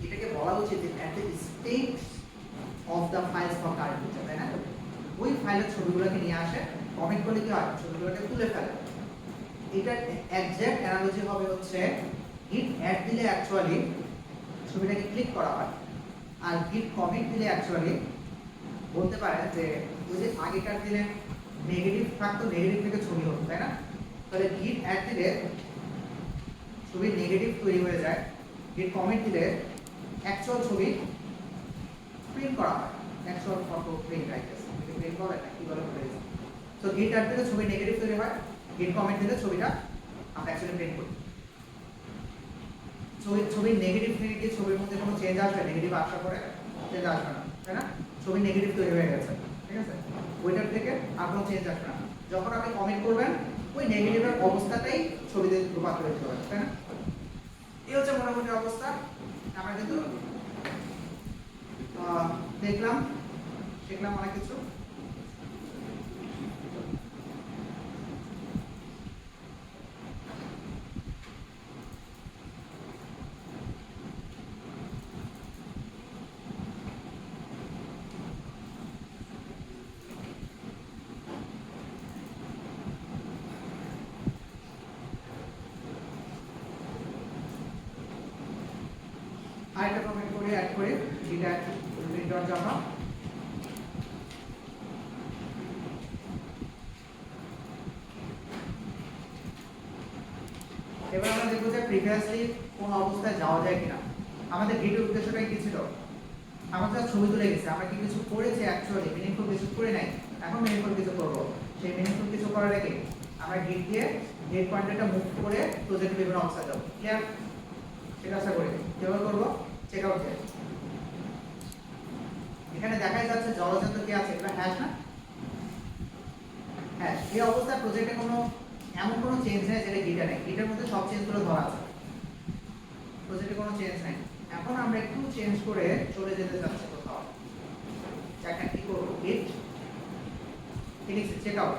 এটাকে বলা উচিত at the state of the files for current picture, তাই না? ওই ফাইলের ছবিগুলোকে নিয়ে আসে, কমেন্ট করলে কি হয়, ছবিগুলোকে তুলে ফেলে। এটার এক্সাক্ট অ্যানালজি হবে হচ্ছে গিট অ্যাড দিলে অ্যাকচুয়ালি ছবিটাকে ক্লিক করা হয়, আর গিট কমেন্ট দিলে অ্যাকচুয়ালি বলতে পারে যে ওই যে আগেকার দিনে নেগেটিভ থাকতো, নেগেটিভ থেকে ছবি হতো, তাই না? তাহলে গিট অ্যাড দিলে ছবি নেগেটিভ তৈরি হয়ে যায়, গিট কমেন্ট দিলে অ্যাকচুয়াল ছবি প্রিন্ট করা হয়, actual photo print I guess, এটা প্রিন্ট বলে না কি বলে বলে। সো গিট অ্যাড দিলে ছবি নেগেটিভ তৈরি হয়, গিট কমেন্ট দিলে ছবিটা আমরা অ্যাকচুয়ালি প্রিন্ট করি। ছবির নেগেটিভ থেকে কি ছবির মধ্যে কোনো চেঞ্জ আসবে, নেগেটিভ আসার পরে চেঞ্জ আসবে না, তাই না? ছবি নেগেটিভ তৈরি হয়ে গেছে, ঠিক আছে, ওইটার থেকে আর কোনো চেঞ্জ আসবে না। যখন আপনি কমেন্ট করবেন ওই নেগেটিভের অবস্থাটাই ছবিতে রূপান্তরিত হবে, তাই না? এই হচ্ছে মোটামুটি অবস্থা। আমরা কিন্তু দেখলাম শিখলাম অনেক কিছু। আরেকটা কমেন্ট করে অ্যাড করে যেটা প্রিন্টার জন্য এবার আমরা দেখবো যে প্রিভিয়াসলি কোন অবস্থায় যাওয়া যায় কিনা। আমাদের ভিডিওর উদ্দেশ্যটাই কি ছিল, আমরা তো ছবি তুলে গেছি, আমরা কি কিছু করেছি অ্যাকচুয়ালি মিনিংফুল কিছু করে নাই, এখন মিনিংফুল কিছু করবো। সেই মিনিংফুল কিছু করার আগে আমরা গিট দিয়ে গেট পয়েন্টারটা মুভ করে প্রজেক্ট বিভিন্ন অবস্থায় যাবো। ক্লিয়ার? সেটা আশা করি। কিভাবে করবো? চেক আউট দিয়ে এখানে দেখাই যাচ্ছে জলজান্ত কি আছে, এটা হ্যাশ না? হ্যাঁ, এই অবস্থায় প্রজেক্টে কোনো এমন কোনো চেঞ্জ নেই যেটা গিটার নেই, গিটার মধ্যে সব চেঞ্জগুলো ধরা আছে, প্রজেক্টে কোনো চেঞ্জ নাই। এখন আমরা একটু চেঞ্জ করে চলে যেতে চাচ্ছি কোথাও। এখন কি করব? গিট ফিনিক্স চেক আউট,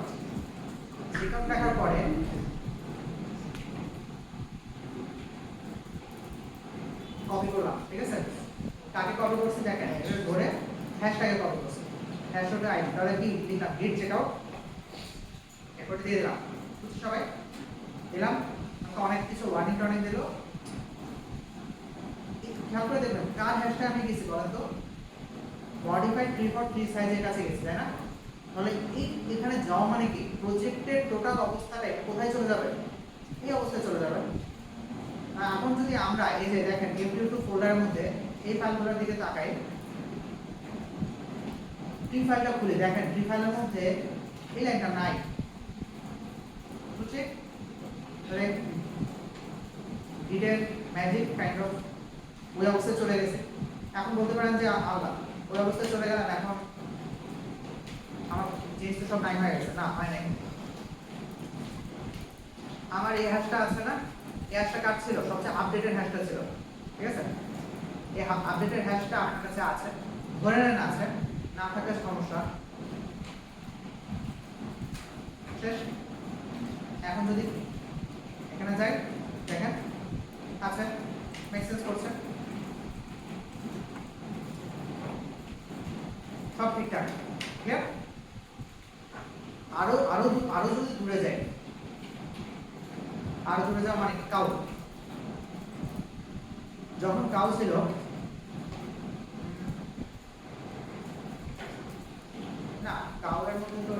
চেক আউট দেখার পরে কপি করলাম, ঠিক আছে? কাকে কপি করছি দেখেন, এটা ধরে হ্যাশট্যাগে কপি করছি, হ্যাশট্যাগ আইডি, তাহলে কি লিখলাম গিট চেক আউট, এরপর দিয়ে দিলাম। বুঝছো সবাই? দিলাম, আমাকে অনেক কিছু ওয়ার্নিং টর্নিং দিল। খেয়াল করে দেখবেন কার হ্যাশট্যাগ আমি গেছি বলেন তো, মডিফাইড 343 সাইজের কাছে গেছি, তাই না? তাহলে এখানে যাওয়া মানে কি, প্রজেক্টের টোটাল অবস্থাটা কোথায় চলে যাবে? এই অবস্থায় চলে যাবে। এখন যদি আমরা এই যে দেখেন MQ2 ফোল্ডারের মধ্যে এই ফাইলগুলোর দিকে তাকাই, ট্রি ফাইলটা খুলে দেখেন, ট্রি ফাইলের মধ্যে এই লাইনটা নাই, বুঝছে? তাহলে গিটের ম্যাজিক কাইন্ড অফ ওই অবস্থায় চলে গেছে। এখন বলতে পারেন যে আল্লাহ ওই অবস্থায় চলে গেলেন, এখন আমার জিনিস তো সব নাই হয়ে গেছে। না, হয় নাই। আমার এই হ্যাশটা আছে না, এই হ্যাশটা কার ছিল? সবচেয়ে আপডেটেড হ্যাশটা ছিল, ঠিক আছে? এই আপডেটেড হ্যাশটা আপনার কাছে আছে, ধরে নেন আছে, না থাকলে সমস্যা শেষ। এখন যদি এখানে যাই দেখেন আছে, মেসেজ করছে, সব ঠিকঠাক। ক্লিয়ার? আরো আরো আরো যদি দূরে যাই, আরো দূরে যাওয়া মানে কাউ, যখন কাউ ছিল না, কাউয়ের মধ্যে তো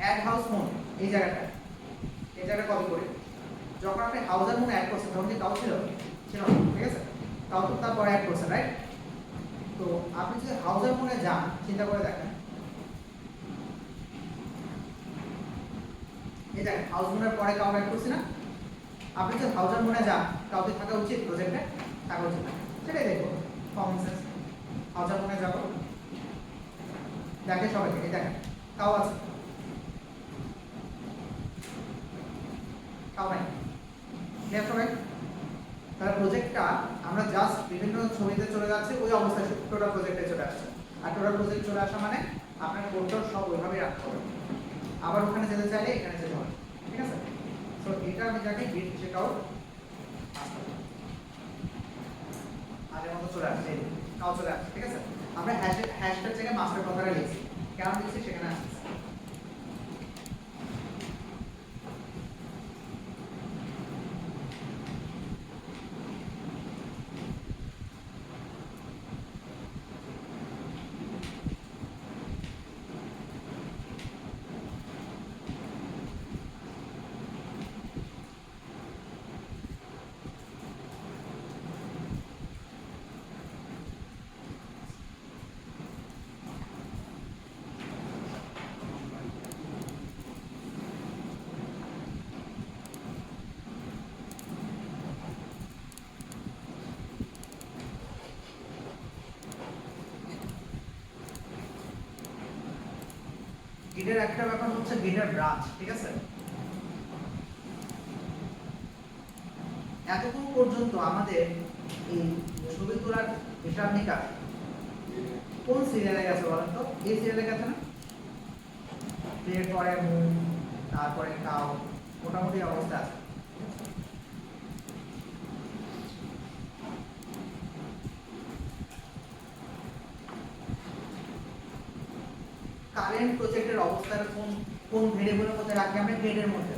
অ্যাড হাউস মোড, এই জায়গাটা কপি করি। যখন আপনি হাউজার মোড অ্যাড করছেন তখন কি কাউ ছিল? ছিল না, ঠিক আছে? কাউ তো তারপর অ্যাড করছেন, রাইট? তো আপনি যদি হাউজার মোডে যান, চিন্তা করে দেখেন, এই দেখেন হাউস মোডের পরে কাউ অ্যাড করছি না? আপনি যদি হাউজার মোডে যান, কাউকে থাকা উচিত প্রজেক্টে? থাকা উচিত না, সেটাই দেখবো কমন সেন্স। হাউজার মোডে যাবো, দেখে সবাইকে, এই দেখেন কাউ আছে, কাউ নাই। ক্লিয়ার সবাই? তাহলে প্রজেক্টটা আমরা জাস্ট বিভিন্ন ছবিতে চলে যাচ্ছে, ওই অবস্থায় টোটাল প্রজেক্টে চলে আসছে। আর টোটাল প্রজেক্ট চলে আসা মানে আপনার কোডটা সব ওইভাবেই রাখতে হবে, আবার ওখানে যেতে চাইলে এখানে যেতে হবে, ঠিক আছে? সো এটা আমি যাকে গিট চেক আউট আগের মতো চলে আসছে, কাউ চলে আসছে, ঠিক আছে? আমরা হ্যাশট্যাগ থেকে মাস্টার কথাটা লিখছি, কেন লিখছি সেখানে আসছে। গিটের একটা ব্যাপার হচ্ছে গিটের ব্রাঞ্চ, ঠিক আছে? এতক্ষণ পর্যন্ত আমাদের এই ছবি তোলার এটা আপনি কার কোন সিরিয়ালে গেছে বলেন তো? এই সিরিয়ালে গেছে না? এরপরে মুন, তারপরে কাউ, মোটামুটি অবস্থা আছে। কারেন্ট প্রজেক্টের অবস্থার কোন কোন ভেরিয়েবলের মধ্যে রাখি আমরা? হেডের মধ্যে।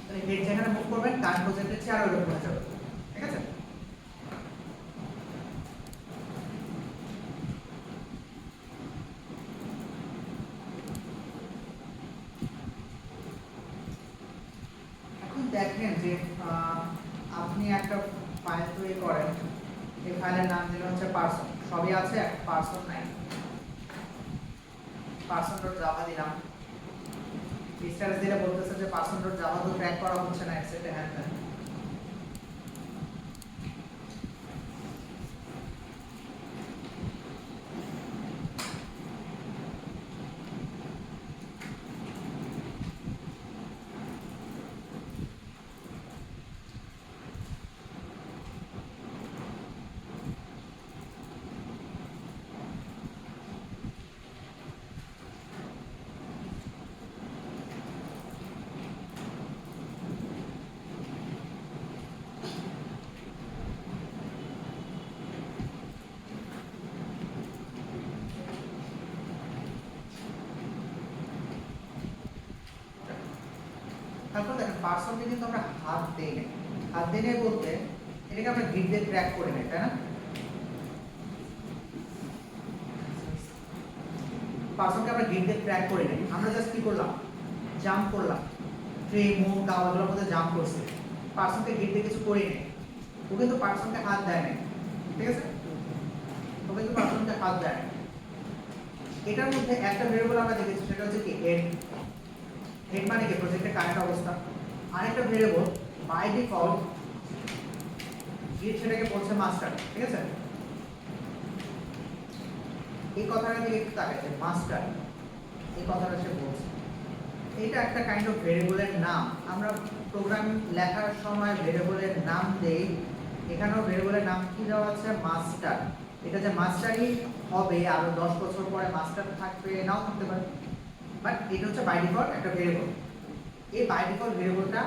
তাহলে হেড যেখানে মুভ করবেন কারেন্ট প্রজেক্টের চেয়ে আরো এরকম হয়ে যাবে, ঠিক আছে? এখন দেখেন যে আপনি একটা ফাইল তৈরি করেন, এই ফাইলের নাম দিলে হচ্ছে পারসন, সবই আছে, পারসন নাই, পারসন.জাভা দিলাম। স্ট্যাটাস দিলে বলতেছে যে পারসন.জাভা তো ট্র্যাক করা হচ্ছে না, এটসেট্রা হ্যান ত্যান। তারপর দেখেন পারসনকে কিন্তু আমরা হাত দেই না, হাত দেই না বলতে এটাকে আমরা গিট দিয়ে ট্র্যাক করে নেই, তাই না? পারসনকে আমরা গিট দিয়ে ট্র্যাক করে নেই, আমরা জাস্ট কি করলাম? জাম্প করলাম, ট্রে মুন কাউ এগুলোর মধ্যে জাম্প করছে, পারসনকে গিট দিয়ে কিছু করি নেই। ও কিন্তু পারসনকে হাত দেয় না, ঠিক আছে? ও কিন্তু পারসনকে হাত দেয় না। এটার মধ্যে একটা ভেরিয়েবল আমরা দেখেছি, সেটা হচ্ছে কি হেড। হেড মানে কি? প্রজেক্টের কারেন্ট অবস্থা। আরেকটা ভেরিয়েবল বাই ডিফল্ট গিট সেটাকে বলছে মাস্টার, ঠিক আছে? এই কথাটা দিকে একটু তাকাইছে, মাস্টার এই কথাটা সে বলছে। এটা একটা কাইন্ড অফ ভেরিয়েবলের নাম। আমরা প্রোগ্রাম লেখার সময় ভেরিয়েবলের নাম দেই, এখানেও ভেরিয়েবলের নাম কি দেওয়া আছে? মাস্টার। এটা যে মাস্টারই হবে আরো 10 বছর পরে মাস্টার থাকবে নাও থাকতে পারে, বাট এটা হচ্ছে বাই ডিফল্ট একটা ভেরিয়েবল। এই বাই ডিফল্ট ভেরিয়েবলটা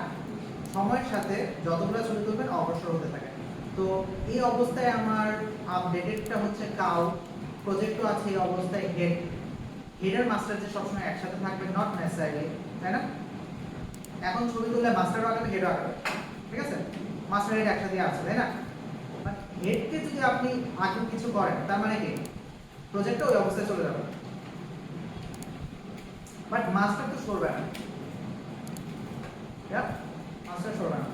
সময়ের সাথে যতগুলো ছবি তুলবেন অগ্রসর হতে থাকে। তো এই অবস্থায় আমার আপডেটেডটা হচ্ছে কাউ, প্রজেক্টও আছে এই অবস্থায় হেড। হেডের মাস্টার যে সবসময় একসাথে থাকবে নট নেসেসারিলি, তাই না? এখন ছবি তুললে মাস্টারও আগাবে হেডও আগাবে, ঠিক আছে? মাস্টার হেড একসাথে আছে, তাই না? বাট হেডকে যদি আপনি আগে কিছু করেন তার মানে কি প্রজেক্টটা ওই অবস্থায় চলে যাবে, বাট মাস্টার তো সরবে না, মাস্টার সরবে না।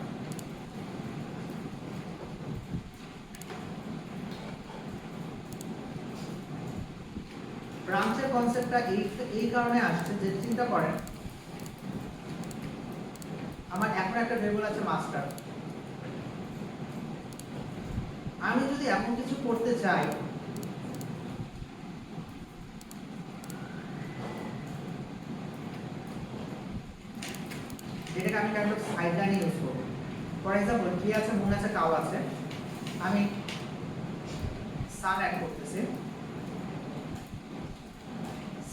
ব্রাঞ্চের কনসেপ্টটা এই কারণে আসছে যে চিন্তা করেন আমার এখন একটা ভেরিয়েবল আছে মাস্টার, আমি যদি এমন কিছু করতে চাই যেটাকে আমি কাইন্ড অফ সাইডলাইন ইউজ করব। ফর এক্সাম্পল কি আছে? মুন আছে, কাউ আছে, আমি সান অ্যাড করতেছি,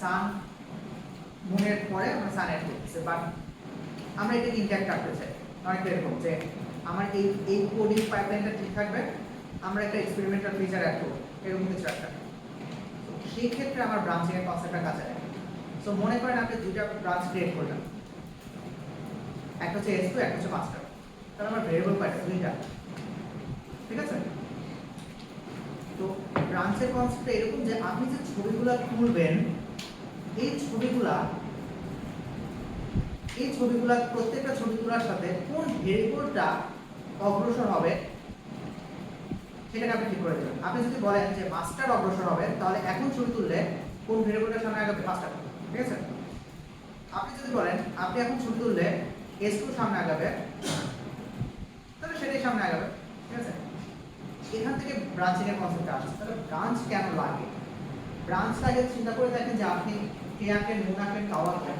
সান মুনের পরে আমরা সান অ্যাড করতেছি, বাট আমরা এটাকে ইন্টারঅ্যাক্ট রাখতে চাই। অনেকটা এরকম যে আমার এই কোডিং পাইপলাইনটা ঠিক থাকবে, আমরা একটা এক্সপেরিমেন্টাল ফিচার অ্যাড করব, এরকম কিছু একটা। সেই ক্ষেত্রে আমার ব্রাঞ্চিং এর কনসেপ্টটা কাজে লাগে। সো মনে করেন আপনি দুইটা ব্রাঞ্চ ক্রিয়েট করলেন, একটা হচ্ছে S2, একটা হচ্ছে মাস্টার, তাহলে আমার ভেরিয়েবল পাইছে দুইটা, ঠিক আছে? তো ব্রাঞ্চের কনসেপ্টটা এরকম যে আপনি যে ছবিগুলো তুলবেন এই ছবিগুলা প্রত্যেকটা ছবি তোলার সাথে কোন ভেরিয়েবলটা অগ্রসর হবে সেটাকে আপনি ঠিক করে দেবেন। আপনি যদি বলেন যে মাস্টার অগ্রসর হবে, তাহলে এখন ছবি তুললে কোন ভেরিয়েবলটার সামনে আগাবে? মাস্টার, ঠিক আছে? আপনি যদি বলেন আপনি এখন ছবি তুললে S2 সামনে আগাবে, তাহলে সেটাই সামনে আগাবে, ঠিক আছে? এখান থেকে ব্রাঞ্চিং এর কনসেপ্টটা আসছে। তাহলে ব্রাঞ্চ কেন লাগে? ব্রাঞ্চ লাগে চিন্তা করে দেখেন যে আপনি কে আঁকেন, মুন আঁকেন, কাউ আঁকেন,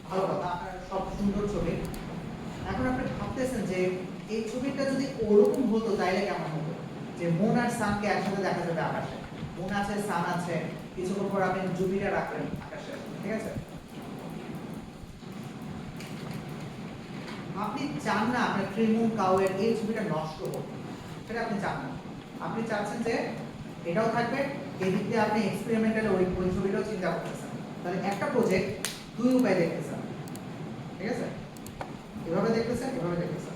ভালো কথা, আপনার সব সুন্দর ছবি। এখন আপনি ভাবতেছেন যে এই ছবিটা যদি ওরকম হতো তাইলে কেমন হতো? যে মুন আর সানকে একসাথে দেখা যাবে আকাশে। মুন আছে, সান আছে, কিছুক্ষণ পর আপনি জুপিটার রাখলেন আকাশে, ঠিক আছে? আপনি চান না আপনার ট্রিমুন কাউয়ের এই ছবিটা নষ্ট হোক, সেটা আপনি চান না। আপনি চাচ্ছেন যে এটাও থাকবে, এদিক দিয়ে আপনি এক্সপেরিমেন্টাল ওই ছবিটাও চিন্তা করতেছেন। তাহলে একটা প্রজেক্ট দুই উপায় দেখতেছেন, ঠিক আছে? এভাবে দেখতেছেন, এভাবে দেখতেছেন,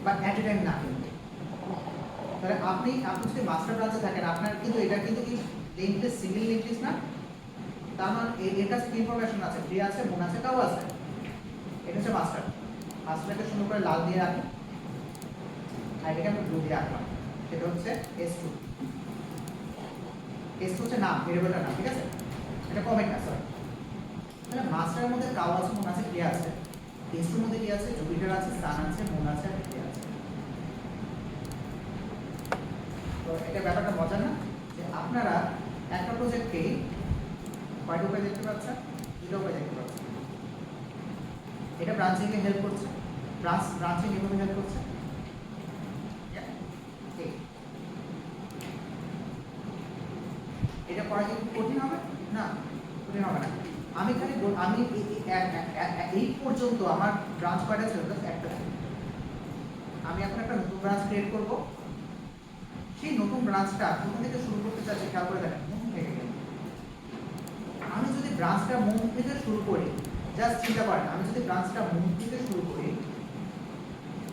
বাট অ্যাট এ টাইম না কিন্তু। তাহলে আপনি যদি মাস্টার ব্রাঞ্চে থাকেন, আপনার কিন্তু এটা কিন্তু কি link list, single link list না? তার মানে এর কাছে কি ইনফরমেশন আছে? ট্রি আছে, মুন আছে, কাউ আছে। এটা হচ্ছে মাস্টার। মাস্টারটাকে সুন্দর করে লাল দিয়ে রাখি, আর এটাকে আমি ব্লু দিয়ে রাখলাম। সেটা হচ্ছে S2। S2 হচ্ছে নাম, ভেরিয়েবলটার নাম, ঠিক আছে? এটা কমেন্ট না, সরি। তাহলে মাস্টারের মধ্যে কাউ আছে, মুন আছে, ট্রি আছে। S2 এর মধ্যে কি আছে? জুপিটার আছে, সান আছে, মুন আছে, আর ট্রি আছে। তো এটা ব্যাপারটা মজা না, যে আপনারা একটা প্রজেক্টকেই কয়টা উপায় দেখতে পাচ্ছেন? দুটো উপায় দেখতে পাচ্ছেন। এটা ব্রাঞ্চিংয়ে হেল্প করছে, ব্রাঞ্চিং এভাবে হেল্প করছে। এটা করা কি কঠিন হবে? না, কঠিন হবে না। আমি খালি আমি এই পর্যন্ত আমার ব্রাঞ্চ কয়টা ছিল? একটা। আমি এখন একটা নতুন ব্রাঞ্চ ক্রিয়েট করব। সেই নতুন ব্রাঞ্চটা কোথা থেকে শুরু করতে চাচ্ছি খেয়াল করে দেখেন, মুন থেকে। আমি যদি ব্রাঞ্চটা মুন থেকে শুরু করি, জাস্ট চিন্তা করেন, আমি যদি ব্রাঞ্চটা মুন থেকে শুরু করি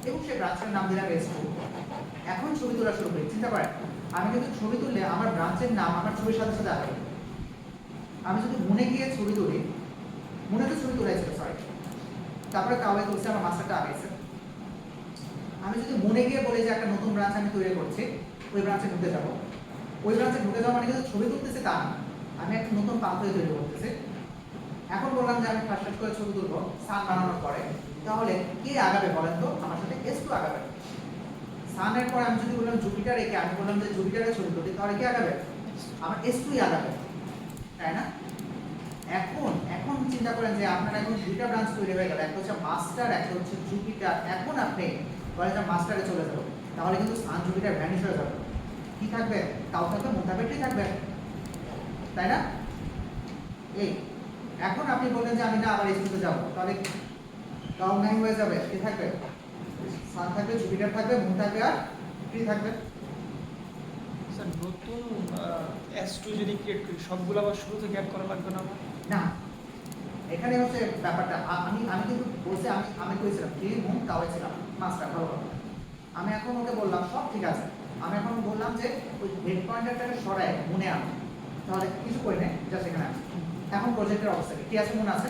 এবং সেই ব্রাঞ্চের নাম দিলাম S2, এখন ছবি তোলা শুরু করি, চিন্তা করেন আমি কিন্তু ছবি তুললে আমার ব্রাঞ্চের নাম আমার ছবির সাথে সাথে আসবে। আমি যদি মুনে গিয়ে ছবি তুলি, মুনে তো ছবি তোলাই ছিল, সরি, তারপরে কাউয়ে তুলছে, আমার মাস্টারটা আগেছে। আমি যদি মুনে গিয়ে বলি যে একটা নতুন ব্রাঞ্চ আমি তৈরি করছি, ওই ব্রাঞ্চে ঢুকে যাব, ওই ব্রাঞ্চে ঢুকে যাওয়া মানে কিন্তু ছবি তুলতেছে তা না, আমি একটা নতুন পাথওয়ে তৈরি করতেছি। এখন বললাম যে আমি ফার্স্ট করে ছবি তুলবো, সান বানানোর পরে, তাহলে কে আগাবে বলেন তো? আমার সাথে S2 আগাবে। সানের পরে আমি যদি বললাম জুপিটার একে, আমি বললাম যে জুপিটারের ছবি তুলি, তাহলে কে আগাবে? আমার S2 আগাবে, তাই না? এখন চিন্তা করেন যে আপনার এখন দুইটা ব্রাঞ্চ তৈরি হয়ে গেল, একটা হচ্ছে মাস্টার, একটা হচ্ছে জুপিটার। এখন আপনি বলেন যে মাস্টারে চলে যাবো, তাহলে কিন্তু সান জুপিটার ভ্যানিশ হয়ে যাবে। কি থাকবে? কাউ থাকবে, মুন থাকবে, ট্রি থাকবে, তাই না? এই এখন আপনি বললেন যে আমি না আবার S2 তে যাবো, তাহলে কাউ নাই হয়ে যাবে, কি থাকবে? সান থাকবে, জুপিটার থাকবে, মুন থাকবে, আর ট্রি থাকবে। স্যার নতুন S2 যদি ক্রিয়েট করি, সবগুলো আবার শুরু থেকে অ্যাড করা লাগবে না আমার? না, এখানে হচ্ছে ব্যাপারটা, আমি কিন্তু বলছি, আমি করেছিলাম ট্রি, মুন, কাউয়ে ছিলাম, মাস্টার, ভালো কথা। আমি এখন ওকে বললাম সব ঠিক আছে, আমি এখন বললাম যে ওই হেড পয়েন্টারটাকে সরায় মুনে আনো, তাহলে কিছু করি না, জাস্ট এখানে আছে। এখন প্রজেক্টের অবস্থা কি আছে? মুন আছে।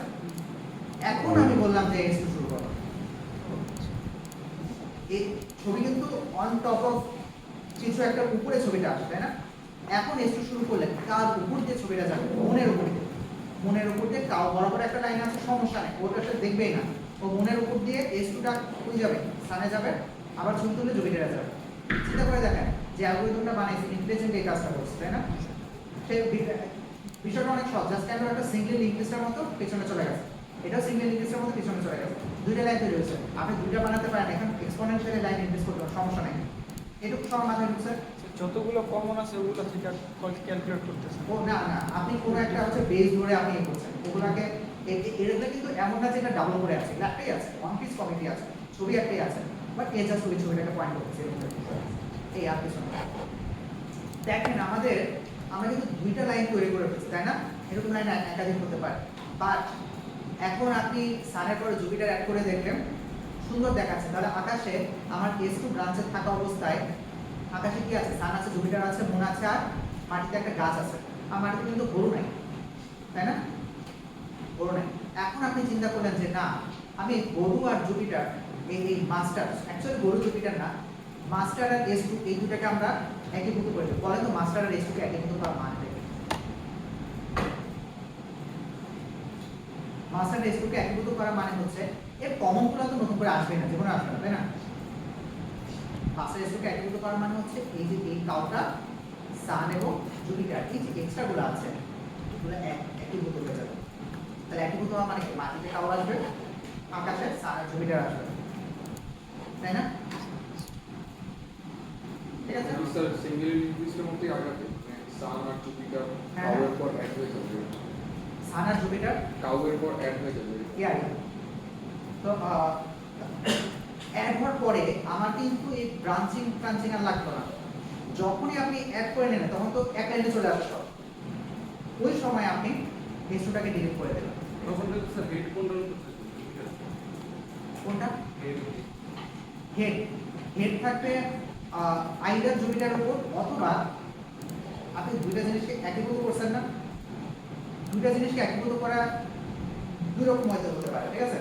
এখন আমি বললাম যে S2 শুরু করো। এই ছবি কিন্তু অন টপ অফ কিছু একটা উপরে ছবিটা আসে, তাই না? এখন S2 শুরু করলে কার উপর দিয়ে ছবিটা যাবে? মুনের উপর দিয়ে। মুনের উপর দিয়ে কাউ বরাবর একটা লাইন আছে, সমস্যা নেই, ওটা সে দেখবেই না। ও মুনের উপর দিয়ে S2টা কই যাবে? সানে যাবে, আবার ছবি তুললে জুপিটারে যাবে। চিন্তা করে দেখেন যে অ্যালগরিদমটা বানাইছে, ইন্টেলিজেন্ট এই কাজটা করছে, তাই না? সে বিষয়টা অনেক সহজ, জাস্ট কেন একটা সিঙ্গেল লিঙ্ক লিস্টের মতো পেছনে চলে গেছে, এটাও সিঙ্গেল লিঙ্ক লিস্টের মতো পিছনে চলে গেছে, দুইটা লাইন তৈরি হয়েছে। আপনি দুইটা বানাতে পারেন, এখন এক্সপোনেনশিয়ালি লাইন ইনক্রিজ করতে পারেন, সমস্যা নেই। এটুকু সবার মাথায় ঢুকছে? যতগুলো কমন আছে ওগুলো থেকে ক্যালকুলেট করতেছে। ও না না, আপনি কোনো একটা হচ্ছে বেস ধরে আপনি ইয়ে করছেন, ওগুলাকে এগুলো কিন্তু এমন না যে এটা ডাবল করে আছে, একটাই আছে, ওয়ান পিস কমিটি আছে, ছবি একটাই আছে, বাট এ জাস্ট ওই ছবিটাকে পয়েন্ট করছে, এই আর কিছু না। দেখেন আমরা কিন্তু দুইটা লাইন তৈরি করে ফেলছি, তাই না? এরকম লাইন একাধিক হতে পারে, বাট এখন আপনি সানের পরে জুপিটার অ্যাড করে দেখলেন, সুন্দর দেখাচ্ছে। তাহলে আকাশে আমার S2 ব্রাঞ্চে থাকা অবস্থায় আকাশে কি আছে? সান আছে, জুপিটার আছে, মুন আছে, আর মাটিতে একটা গাছ আছে। আর মাটিতে কিন্তু গরু নাই, তাই না? গরু নাই। এখন আপনি চিন্তা করলেন যে না, আমি গরু আর জুপিটার, এই মাস্টার, অ্যাকচুয়ালি গরু জুপিটার না, মাস্টার আর S2 এই দুটাকে আমরা একীভূত করে দেব। বলেন তো মাস্টার আর S2 কে একীভূত করা মানে কি? মাস্টার আর S2 কে একীভূত করা মানে হচ্ছে এর কমনগুলো তো নতুন করে আসবে না, জীবনে আসবে না, তাই না? মাস্টার S2 কে একীভূত করা মানে হচ্ছে এই যে এই কাউটা, সান এবং জুপিটার, এই যে এক্সট্রা গুলো আছে এগুলো একীভূত হয়ে যাবে। তাহলে একীভূত হওয়া মানে কি? মাটিতে কাউ আসবে, আকাশে সান আর জুপিটার আসবে, তাই না? স্যার সিঙ্গেল লিস্টের মধ্যেই আগাতে সান আর জুপিটার হ্যাঁ। কাউয়ের পর অ্যাড হয়ে যাবে সান আর জুপিটার কাউয়ের পর অ্যাড হয়ে যাবে ইয়ার তো অ্যাড হওয়ার পরে আমার কিন্তু এই ব্রাঞ্চিং আর লাগতো না। যখনই আপনি অ্যাড করে নেন তখন তো এক লাইনে চলে আসে সব। ওই সময় আপনি হিস্ট্রিটাকে ডিলিট করে দেবেন। তখন তো স্যার হেড কোনটা কোনটা? হেড হেড হেড থাকবে আইদার জুপিটার উপর, অথবা আপনি দুইটা জিনিসকে একীভূত করছেন না, দুইটা জিনিসকে একীভূত করা দুই রকম হতে পারে, ঠিক আছে?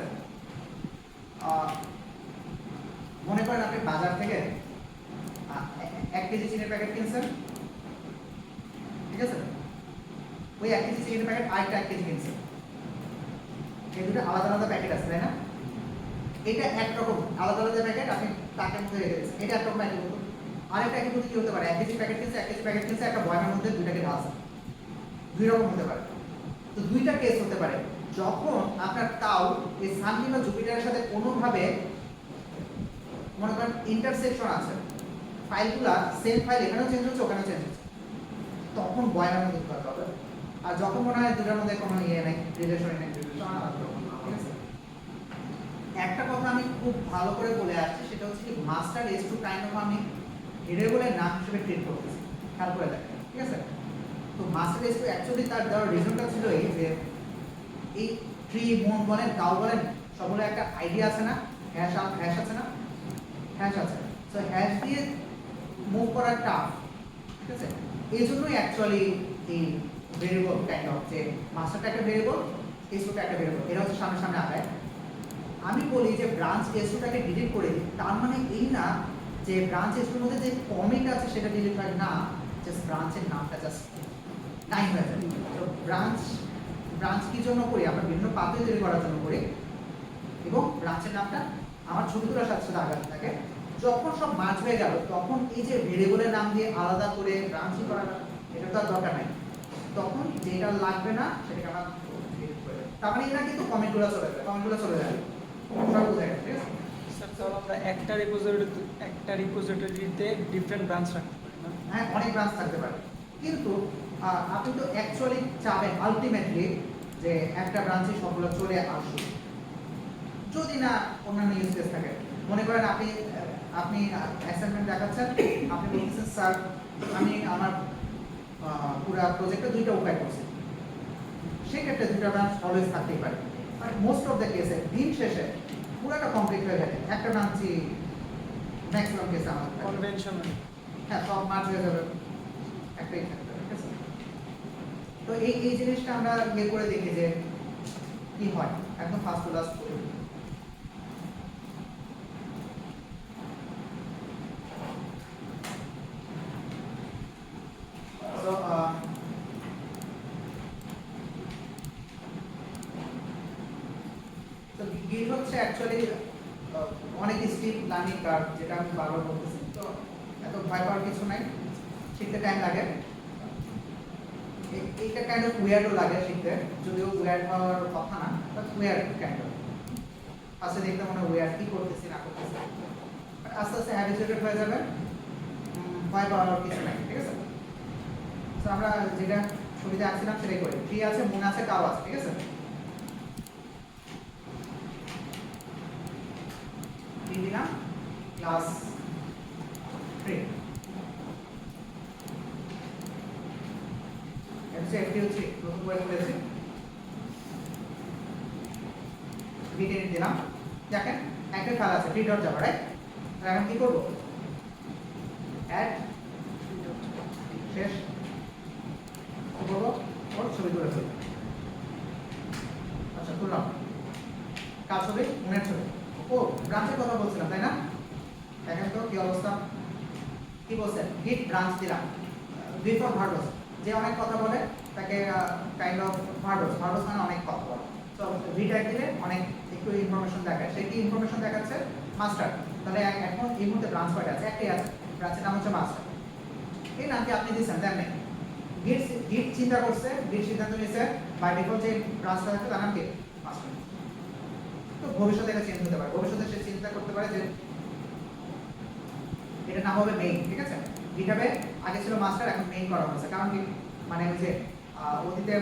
মনে করেন আপনি বাজার থেকে 1 কেজি চিনির প্যাকেট কিনছেন, ঠিক আছে? ওই 1 কেজি চিনির প্যাকেট আরেকটা 1 কেজি কিনছেন, এই দুটো আলাদা আলাদা প্যাকেট আছে, তাই না? এটা একরকম আলাদা আলাদা প্যাকেট আপনি প্যাকের মধ্যে রেখে দিয়েছেন, এটা একরকম একীভূত। আরেকটা একীভূত কি হতে পারে? 1 কেজি প্যাকেট কিনছে, 1 কেজি প্যাকেট কিনছে, একটা বয়ামের মধ্যে দুইটাকে ঢালছে, দুই রকম হতে পারে। তো দুইটা কেস হতে পারে যখন আপনার তাও এই সান কিংবা জুপিটারের সাথে কোনোভাবে মনে করেন ইন্টারসেকশন আছে, ফাইলগুলা সেম ফাইল এখানেও চেঞ্জ হচ্ছে ওখানেও চেঞ্জ হচ্ছে, তখন বয়ামের মধ্যে করতে হবে। আর যখন মনে হয় দুটার মধ্যে কোনো ইয়ে নেই, রিলেশন নেই, ঠিক আছে? একটা কথা আমি খুব ভালো করে বলে আসছি, সেটা হচ্ছে কি মাস্টার এস টু কাইন্ড অফ আমি ভেরিয়েবলের নাম হিসেবে ট্রিট করতেছি, খেয়াল করে দেখেন, ঠিক আছে? তো মাস্টার এস টু অ্যাকচুয়ালি তার দেওয়ার রিজনটা ছিল এই যে এই ট্রি মন বলেন তাও বলেন সবগুলো একটা আইডিয়া আছে না, হ্যাশ আছে না, হ্যাশ আছে। সো হ্যাশ দিয়ে মুভ করা টাফ, ঠিক আছে? এই জন্যই অ্যাকচুয়ালি এই ভেরিয়েবল কাইন্ড অফ যে মাস্টারটা একটা ভেরিয়েবল, এস টুটা একটা ভেরিয়েবল, এরা হচ্ছে সামনে সামনে আগায়। আমি বলি যে ব্রাঞ্চ এস টুটাকে ডিলিট করে দিই, তার মানে এই না যে ব্রাঞ্চ এস টুর মধ্যে যে কমেন্ট আছে সেটা ডিলিট হয় না, জাস্ট ব্রাঞ্চের নামটা জাস্ট নাই হয়ে যায়। তো ব্রাঞ্চ কি জন্য করি? আমরা বিভিন্ন পাথওয়ে তৈরি করার জন্য করি, এবং ব্রাঞ্চের নামটা আমার ছবি তোলার সাথে সাথে আগাতে থাকে। যখন সব মার্জ হয়ে গেল তখন এই যে ভেরিয়েবলের নাম দিয়ে আলাদা করে ব্রাঞ্চই করাটা এটা তো আর দরকার নাই, তখন যেটা লাগবে না সেটাকে আমরা ডিলিট করে দেব। তার মানে এটা কিন্তু কমেন্টগুলো চলে যাবে, কমেন্টগুলো চলে যাবে, সব বুঝে গেছে, ঠিক আছে? স্যার তাহলে আমরা একটা রিপোজিটরিতে ডিফারেন্ট ব্রাঞ্চ রাখতে পারি না? হ্যাঁ, অনেক ব্রাঞ্চ থাকতে পারে, কিন্তু আপনি তো অ্যাকচুয়ালি চাবেন আলটিমেটলি যে একটা ব্রাঞ্চে সবগুলো চলে আসুক, যদি না অন্যান্য ইউজ কেস থাকে। মনে করেন আপনি অ্যাসাইনমেন্ট দেখাচ্ছেন, আপনি বলতেছেন স্যার আমি আমার পুরো প্রজেক্টে 2টা উপায় করছি, সেক্ষেত্রে 2টা ব্রাঞ্চ অলওয়েজ থাকতেই পারে। বাট মোস্ট অফ দ্য কেসে দিন শেষে পুরোটা কমপ্লিট হয়ে গেলে একটা ব্রাঞ্চই ম্যাক্সিমাম কেসে আমাদের থাকে। কনভেনশনাল। হ্যাঁ, সব মার্জ হয়ে যাবে, একটাই থাকবে, ঠিক আছে? তো এই জিনিসটা আমরা ইয়ে করে দেখি যে কি হয়, একদম ফার্স্ট টু লাস্ট করি। So, তো গিট হচ্ছে অ্যাকচুয়ালি অনেক স্টিপ লার্নিং কার্ভ, যেটা আমি বারবার বলতেছি। তো এত ভয় পাওয়ার কিছু নাই, শিখতে টাইম লাগে। এইটা কাইন্ড অফ উইয়ার্ডও লাগে শিখতে, যদিও উইয়ার্ড হওয়ার কথা না, বাট উইয়ার্ড কাইন্ড অফ। ফার্স্টে দেখতে মনে হয় উইয়ার্ড, কি করতেছি না করতেছি, বাট আস্তে আস্তে হ্যাবিচুয়েটেড হয়ে যাবে, ভয় পাওয়ার কিছু নাই, ঠিক আছে? তো আমরা যেটা ছবিতে আঁকছিলাম সেটাই করি। ট্রি আছে, মুন আছে, কাউ আছে, ঠিক আছে? ট্রি দিলাম ক্লাস 3, FTO3 নতুন করে খুলেছি, ডিটেইল দিলাম। দেখেন একটা ফাইল আছে ট্রি ডট জাভা, রাইট? এখন কি করব? অ্যাড শেষ করবো, ওর ছবি তুলে ফেলবো। আচ্ছা, তুললাম। কার ছবি? মনের ছবি। ও ব্রাঞ্চের কথা বলছিলাম, তাই না? দেখেন তো কি অবস্থা। কি বলছেন? গিট ব্রাঞ্চ দিলাম, বিফোর ভার্বস। যে অনেক কথা বলে তাকে কাইন্ড অফ ভার্বস মানে অনেক কথা বলে। তো রিটাইপ দিলে অনেক একটু ইনফরমেশন দেখায়। সে কি ইনফরমেশন দেখাচ্ছে? মাস্টার। তাহলে এখন এই মুহূর্তে ব্রাঞ্চ কয়টা আছে? একটাই আছে, ব্রাঞ্চের নাম হচ্ছে মাস্টার। এই নামটি আপনি দিচ্ছেন, দেন নেই। গিট চিন্তা করছে, গিট সিদ্ধান্ত নিয়েছে বাই ডিফল্ট যে ব্রাঞ্চটা থাকবে তার নাম কি? মাস্টার। তো ভবিষ্যতে এটা চেঞ্জ হতে পারে, ভবিষ্যতে সে চিন্তা করতে পারে যে এটা নাম হবে মেইন, ঠিক আছে? গিটহাবে আগে ছিল মাস্টার, এখন মেইন করা হয়েছে। কারণ কি, মানে ওই যে অতীতে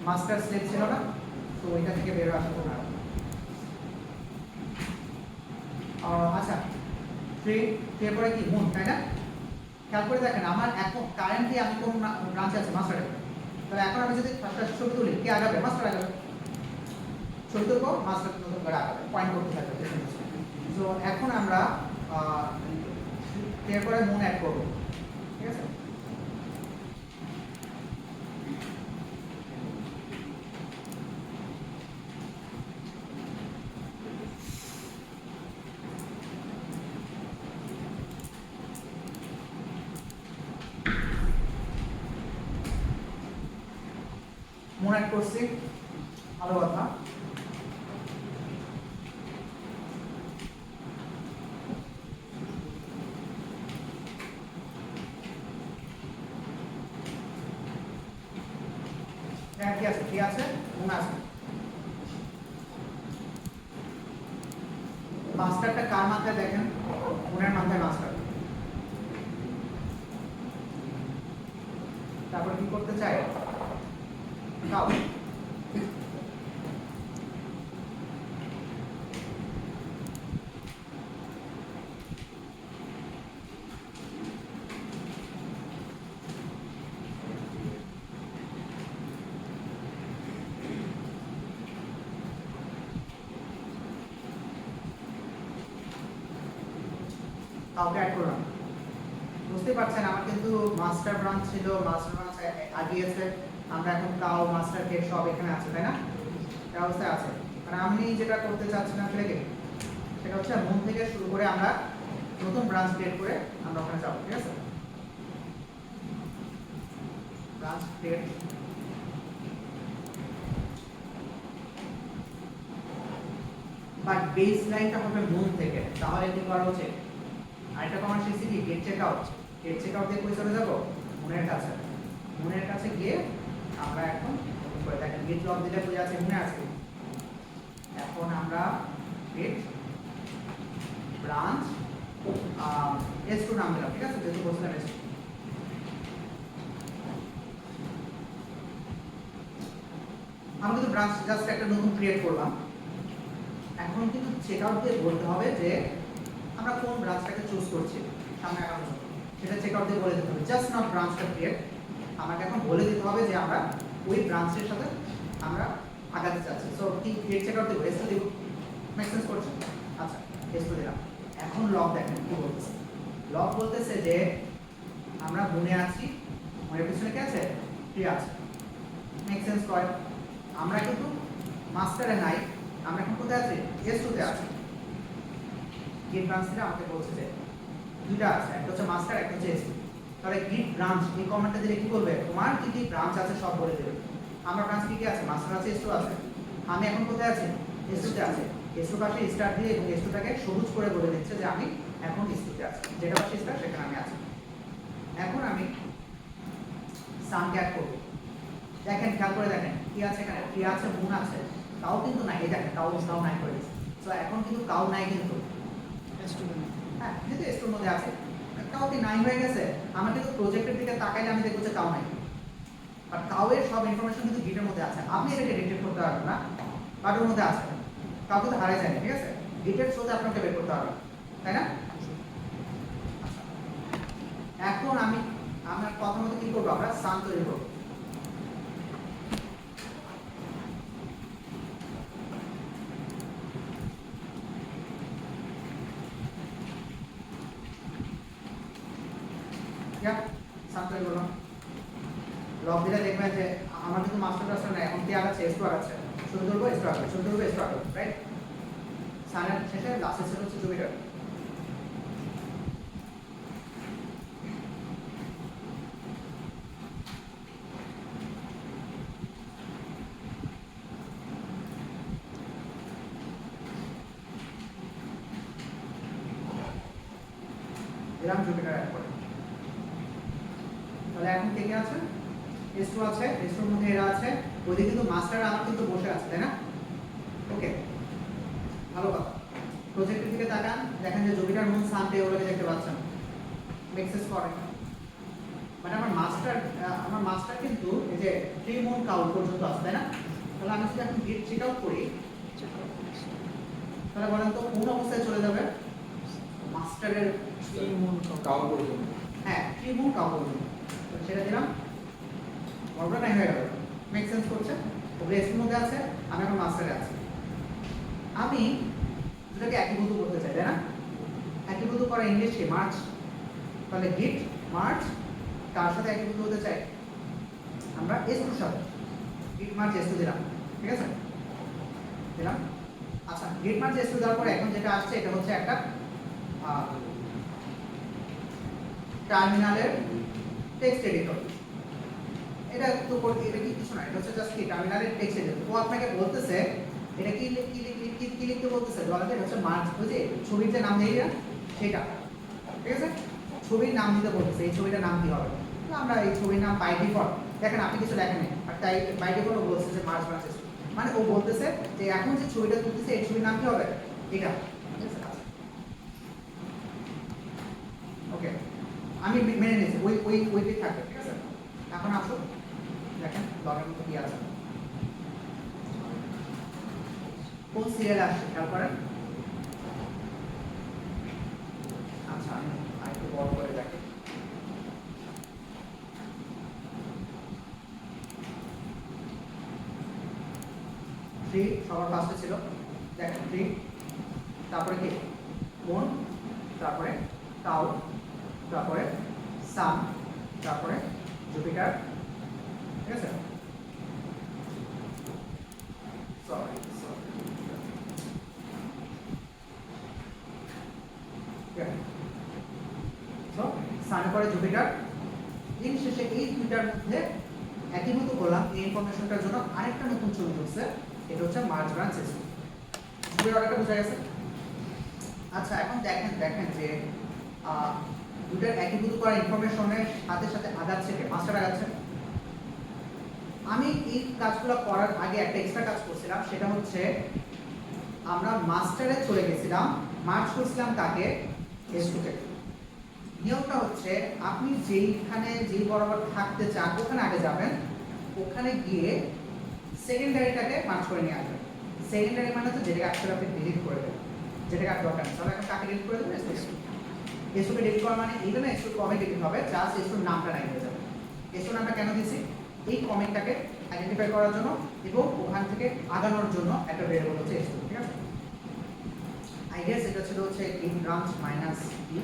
মাস্টার স্লেভ ছিল না, তো ওইটা থেকে বের হয়ে আসা তোমরা। আচ্ছা, ট্রি পরে কি মুন, তাই না? খেয়াল করে দেখেন আমার এখন কারেন্টলি আমি কোন ব্রাঞ্চে আছে, মাস্টারে। তাহলে এখন আমি যদি ফার্স্ট ছবি তুলি, কে আগাবে? মাস্টার আগাবে। ছবি তুলবো, মাস্টার নতুন করে আগাবে, পয়েন্ট করতে থাকবে। তো এখন আমরা এরপরে মুন অ্যাড করবো, ঠিক আছে? মুন অ্যাড করছি, ভালো কথা। হ্যাঁ, কি আছে? কি আছে? মুন আছে। মাস্টারটা কার মাথায় দেখেন? মুনের মাথায় মাস্টার। তারপর কি করতে চাই? কাউ। কাউকে অ্যাড করলাম। বুঝতে পারছেন আমার কিন্তু মাস্টার ব্রাঞ্চ ছিল, মাস্টার ব্রাঞ্চ আগিয়েছে, আমরা এখন কাউ মাস্টার কে সব এখানে আছে, তাই না? এই অবস্থায় আছে। মানে আমি যেটা করতে চাচ্ছিলাম সেটা হচ্ছে মুন থেকে শুরু করে আমরা নতুন ব্রাঞ্চ ক্রিয়েট করে আমরা ওখানে যাবো, ঠিক আছে? ব্রাঞ্চ ক্রিয়েট, বাট বেস লাইনটা হবে মুন থেকে। তাহলে কি করা উচিত? আরেকটা কমান্ড শিখছি কি, git check out. Git check out দিয়ে কই চলে যাবো? মুনের কাছে। মুনের কাছে গিয়ে আমরা এখন করে দেখেন গেট লক দিলে বুঝে আছে মুনে আছে। এখন আমরা গেট ব্রাঞ্চ S2 নাম দিলাম, ঠিক আছে? যেহেতু বলছিলাম S2। আমরা কিন্তু ব্রাঞ্চ জাস্ট একটা নতুন ক্রিয়েট করলাম। এখন কিন্তু চেক আউট দিয়ে বলতে হবে যে আমরা কোন ব্রাঞ্চটাকে চুজ করছি সামনে আগানোর জন্য, সেটা চেক আউট দিয়ে বলে দিতে হবে। জাস্ট নট ব্রাঞ্চটা ক্রিয়েট, আমাকে এখন বলে দিতে হবে যে আমরা ওই ব্রাঞ্চের সাথে আমরা আগাতে চাচ্ছি। সো কি গেট চেক আউট দিব, S2 দিব, মেক সেন্স করছে? আচ্ছা, S2 দিলাম। এখন লগ দেখেন কি বলতেছে। লগ বলতেছে যে আমরা মুনে আছি, মুনের পিছনে কি আছে? ট্রি আছে। মেক সেন্স করে? আমরা কিন্তু মাস্টারে নাই, আমরা এখন কোথায় আছি? S2 তে আছি। গিট ব্রাঞ্চ থেকে আমাকে বলছে যে দুইটা আছে, একটা হচ্ছে মাস্টার, একটা হচ্ছে S2। তাহলে গিট ব্রাঞ্চ এই কমান্ডটা দিলে কি করবে? তোমার কি কি ব্রাঞ্চ আছে সব বলে দেবে। আমার ব্রাঞ্চ কি কি আছে? মাস্টার আছে, S2 আছে। আমি এখন কোথায় আছি? S2 তে আছি। S2 পাশে স্টার দিয়ে এবং S2 টাকে সবুজ করে বলে দিচ্ছে যে আমি এখন S2 তে আছি। যেটা পাশে স্টার সেখানে আমি আছি। এখন আমি সাম অ্যাড করব। দেখেন, খেয়াল করে দেখেন কি আছে এখানে? কি আছে? মুন আছে। কাউ কিন্তু নাই, এই দেখেন কাউ নাই করে দিয়েছে। সো এখন কিন্তু কাউ নাই, কিন্তু হ্যাঁ, যেহেতু S2 এর মধ্যে আছে, কাউ কি নাই হয়ে গেছে। আমার কিন্তু প্রজেক্টের দিকে তাকাইলে আমি দেখবো যে কাউ নাই, বাট কাউ এর সব ইনফরমেশন কিন্তু গিটের মধ্যে আছে। আপনি এটাকে ডিটেক্ট করতে পারবেন না, বাট ওর মধ্যে আছে। কাউ কিন্তু হারিয়ে যায়নি, ঠিক আছে? গিটের থ্রুতে আপনাকে বের করতে হবে, তাই না? এখন আমি আমার কথা মতো কি করবো? আমরা সাম তৈরি করবো। সাম তৈরি করলাম। লগ দিলে দেখবেন যে আমার কিন্তু মাস্টার ক্লাসটা নাই, এখন কি আগাচ্ছে? S2 আগাচ্ছে। শুরু করবো S2 আগাবে, শুরু করবো S2 আগাবে, রাইট? সানের শেষে লাস্টের সেট হচ্ছে জুপিটার। দিলাম জুপিটার অ্যাড করে। তাহলে এখন কে কে আছে? S2 আছে, S2 এর মধ্যে এরা আছে, ওইদিকে কিন্তু মাস্টার আমার কিন্তু বসে আছে, তাই না? ওকে, ভালো কথা। প্রজেক্টের দিকে তাকান, দেখেন যে জুপিটার মুন সানডে ওগুলোকে দেখতে পাচ্ছেন। মেক সেন্স করে? আমার মাস্টার কিন্তু এই যে 3 মন কাউন্ট পর্যন্ত আছে তাই না? তাহলে আমি যদি এখন গেট চেক আউট করি তাহলে বলেন তো কোন অবস্থায় চলে যাবে মাস্টারের কাউন্ট করবো হ্যাঁ 3 মন কাউন্ট পর্যন্ত তো সেটা দিলাম বলটা নাই হয়ে গেল মেক সেন্স করছে ওগুলো এসির মধ্যে আছে আমি এখন মাস্টারে আছি আমি দুটাকে একীভূত করতে চাই তাই না একীভূত করা ইংলিশ কি মার্চ তাহলে গিট মার্চ কার সাথে একীভূত হতে চাই আমরা S2 এর সাথে গিট মার্চ S2 দিলাম ঠিক আছে দিলাম আচ্ছা গিট মার্চ S2 দেওয়ার পরে এখন যেটা আসছে এটা হচ্ছে একটা টার্মিনালের টেক্সট এডিটর এটা তো এটা কি কিছু না এটা হচ্ছে জাস্ট কি টার্মিনালের টেক্সট এডিটর ও আপনাকে বলতেছে এটা কি কি লিখতে বলতেছে বলা যায় হচ্ছে মার্চ বুঝে ছবির যে নাম দেই না সেটা ঠিক আছে ছবির নাম দিতে বলতেছে এই ছবিটার নাম কি হবে তো আমরা এই ছবির নাম বাই ডিফল্ট দেখেন আপনি কিছু লেখেন না আর তাই বাই ডিফল্ট ও বলছে যে মার্চ ব্রাঞ্চ মানে ও বলতেছে যে এখন যে ছবিটা তুলতেছে এই ছবির নাম কি হবে এটা ওকে আমি মেনে নিয়েছি ওইটাই থাকবে ঠিক আছে এখন আসুন দেখেন লগের মধ্যে কি আছে কোন সিরিয়াল আসছে খেয়াল করেন আচ্ছা আমি আরেকটু বড় করে দেখি থ্রি সবার ফার্স্টে ছিল দেখেন থ্রি তারপরে কি মন তারপরে কাউ তারপরে সান তারপরে জুপিটার ঠিক আছে সরি সান পরে জুপিটার দিন শেষে এই দুইটার মধ্যে একীভূত করলাম এই ইনফরমেশনটার জন্য আরেকটা নতুন ছবি ঢুকছে এটা হচ্ছে মার্চ ব্রাঞ্চ S2 ছবির অর্ডারটা বোঝা গেছে আচ্ছা এখন দেখেন যে দুটার একীভূত করা ইনফরমেশনের সাথে সাথে আগাচ্ছে কে মাস্টার আগাচ্ছে আমি এই কাজগুলো করার আগে একটা এক্সট্রা কাজ করছিলাম সেটা হচ্ছে আমরা মাস্টারে চলে গেছিলাম মার্চ করছিলাম তাকে S2 তে নিয়মটা হচ্ছে আপনি যেই বরাবর থাকতে চান ওখানে আগে যাবেন ওখানে গিয়ে সেকেন্ডারিটাকে মার্চ করে নিয়ে আসবেন সেকেন্ডারি মানে হচ্ছে যেটাকে আসলে আপনি ডিলিট করে দেবেন যেটাকে আর দরকার নেই তাহলে এখন কাকে ডিলিট করে দেবেন S2 কে ডিলিট করা মানে এইটা না S2 কমে ডিলিট হবে জাস্ট S2 নামটা নাই হয়ে যাবে S2 নামটা কেন দিয়েছি এই কমেন্টটাকে আইডেন্টিফাই করার জন্য এবং ওখান থেকে আগানোর জন্য একটা ভেরিয়েবল হচ্ছে S2 ঠিক আছে আই গেস এটা ছিল হচ্ছে গেট ব্রাঞ্চ মাইনাস ডি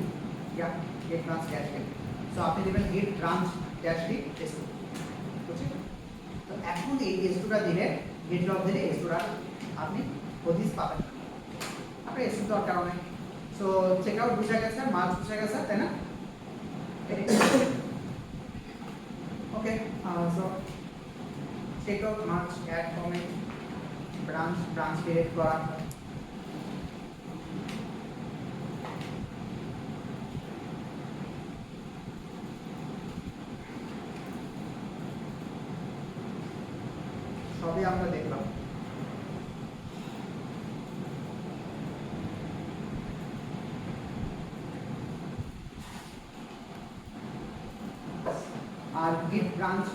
ইয়া git branch dash d so আপনি দিবেন gate branch dash D S2 বুঝছেন তো এখন এই S2টা দিলে গেট লগ দিলে S2টা আপনি হদিস পাবেন আপনি S2 দরকার নেই সো চেক আউট বুঝা গেছে মার্চ বুঝা গেছে তাই না okay so check out merge add comment branch delete করা সবই আমরা দেখলাম আর গিট ব্রাঞ্চ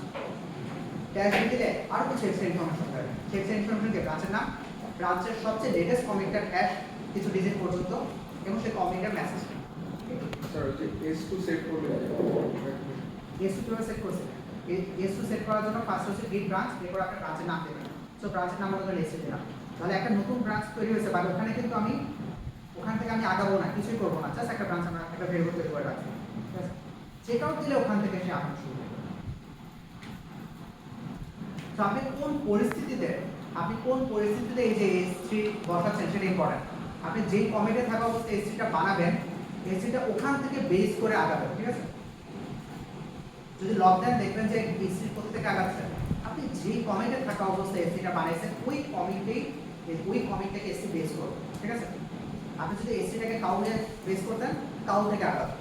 ড্যাশ দিলে আর কিছু এক্সট্রা ইনফরমেশন পাবেন সেই এক্সট্রা ইনফরমেশন কি ব্রাঞ্চের নাম ব্রাঞ্চের সবচেয়ে লেটেস্ট কমিটটার হ্যাশ কিছু ডিজিট পর্যন্ত এবং সেই কমিটটার মেসেজ স্যার যে S2 সেট করলে S2 কিভাবে সেট করছে S2 সেট করার জন্য ফার্স্ট হচ্ছে গিট ব্রাঞ্চ এরপর আপনি ব্রাঞ্চের নাম দেবেন সো ব্রাঞ্চের নাম হলো লিখে দিলাম তাহলে একটা নতুন ব্রাঞ্চ তৈরি হয়েছে বাট ওখানে কিন্তু আমি ওখান থেকে আমি আগাবো না কিছুই করবো না জাস্ট একটা ব্রাঞ্চ আমরা একটা ভেরিয়েবল তৈরি করে রাখছি ঠিক আছে চেক আউট দিলে ওখান থেকে সে আগানো শুরু করবে তো আপনি কোন পরিস্থিতিতে এই যে S3 বসাচ্ছেন সেটা ইম্পর্টেন্ট আপনি যেই কমেন্টে থাকা অবস্থায় S3টা বানাবেন S3টা ওখান থেকে বেস করে আগাবেন ঠিক আছে যদি লগ দেন দেখবেন যে S3 কোথা থেকে আগাচ্ছে আপনি যেই কমেন্টে থাকা অবস্থায় S3টা বানাইছেন ওই কমেন্টটাকে S3 বেস করবে ঠিক আছে আপনি যদি S3টাকে কাউকে বেস করতেন কাউ থেকে আগাবেন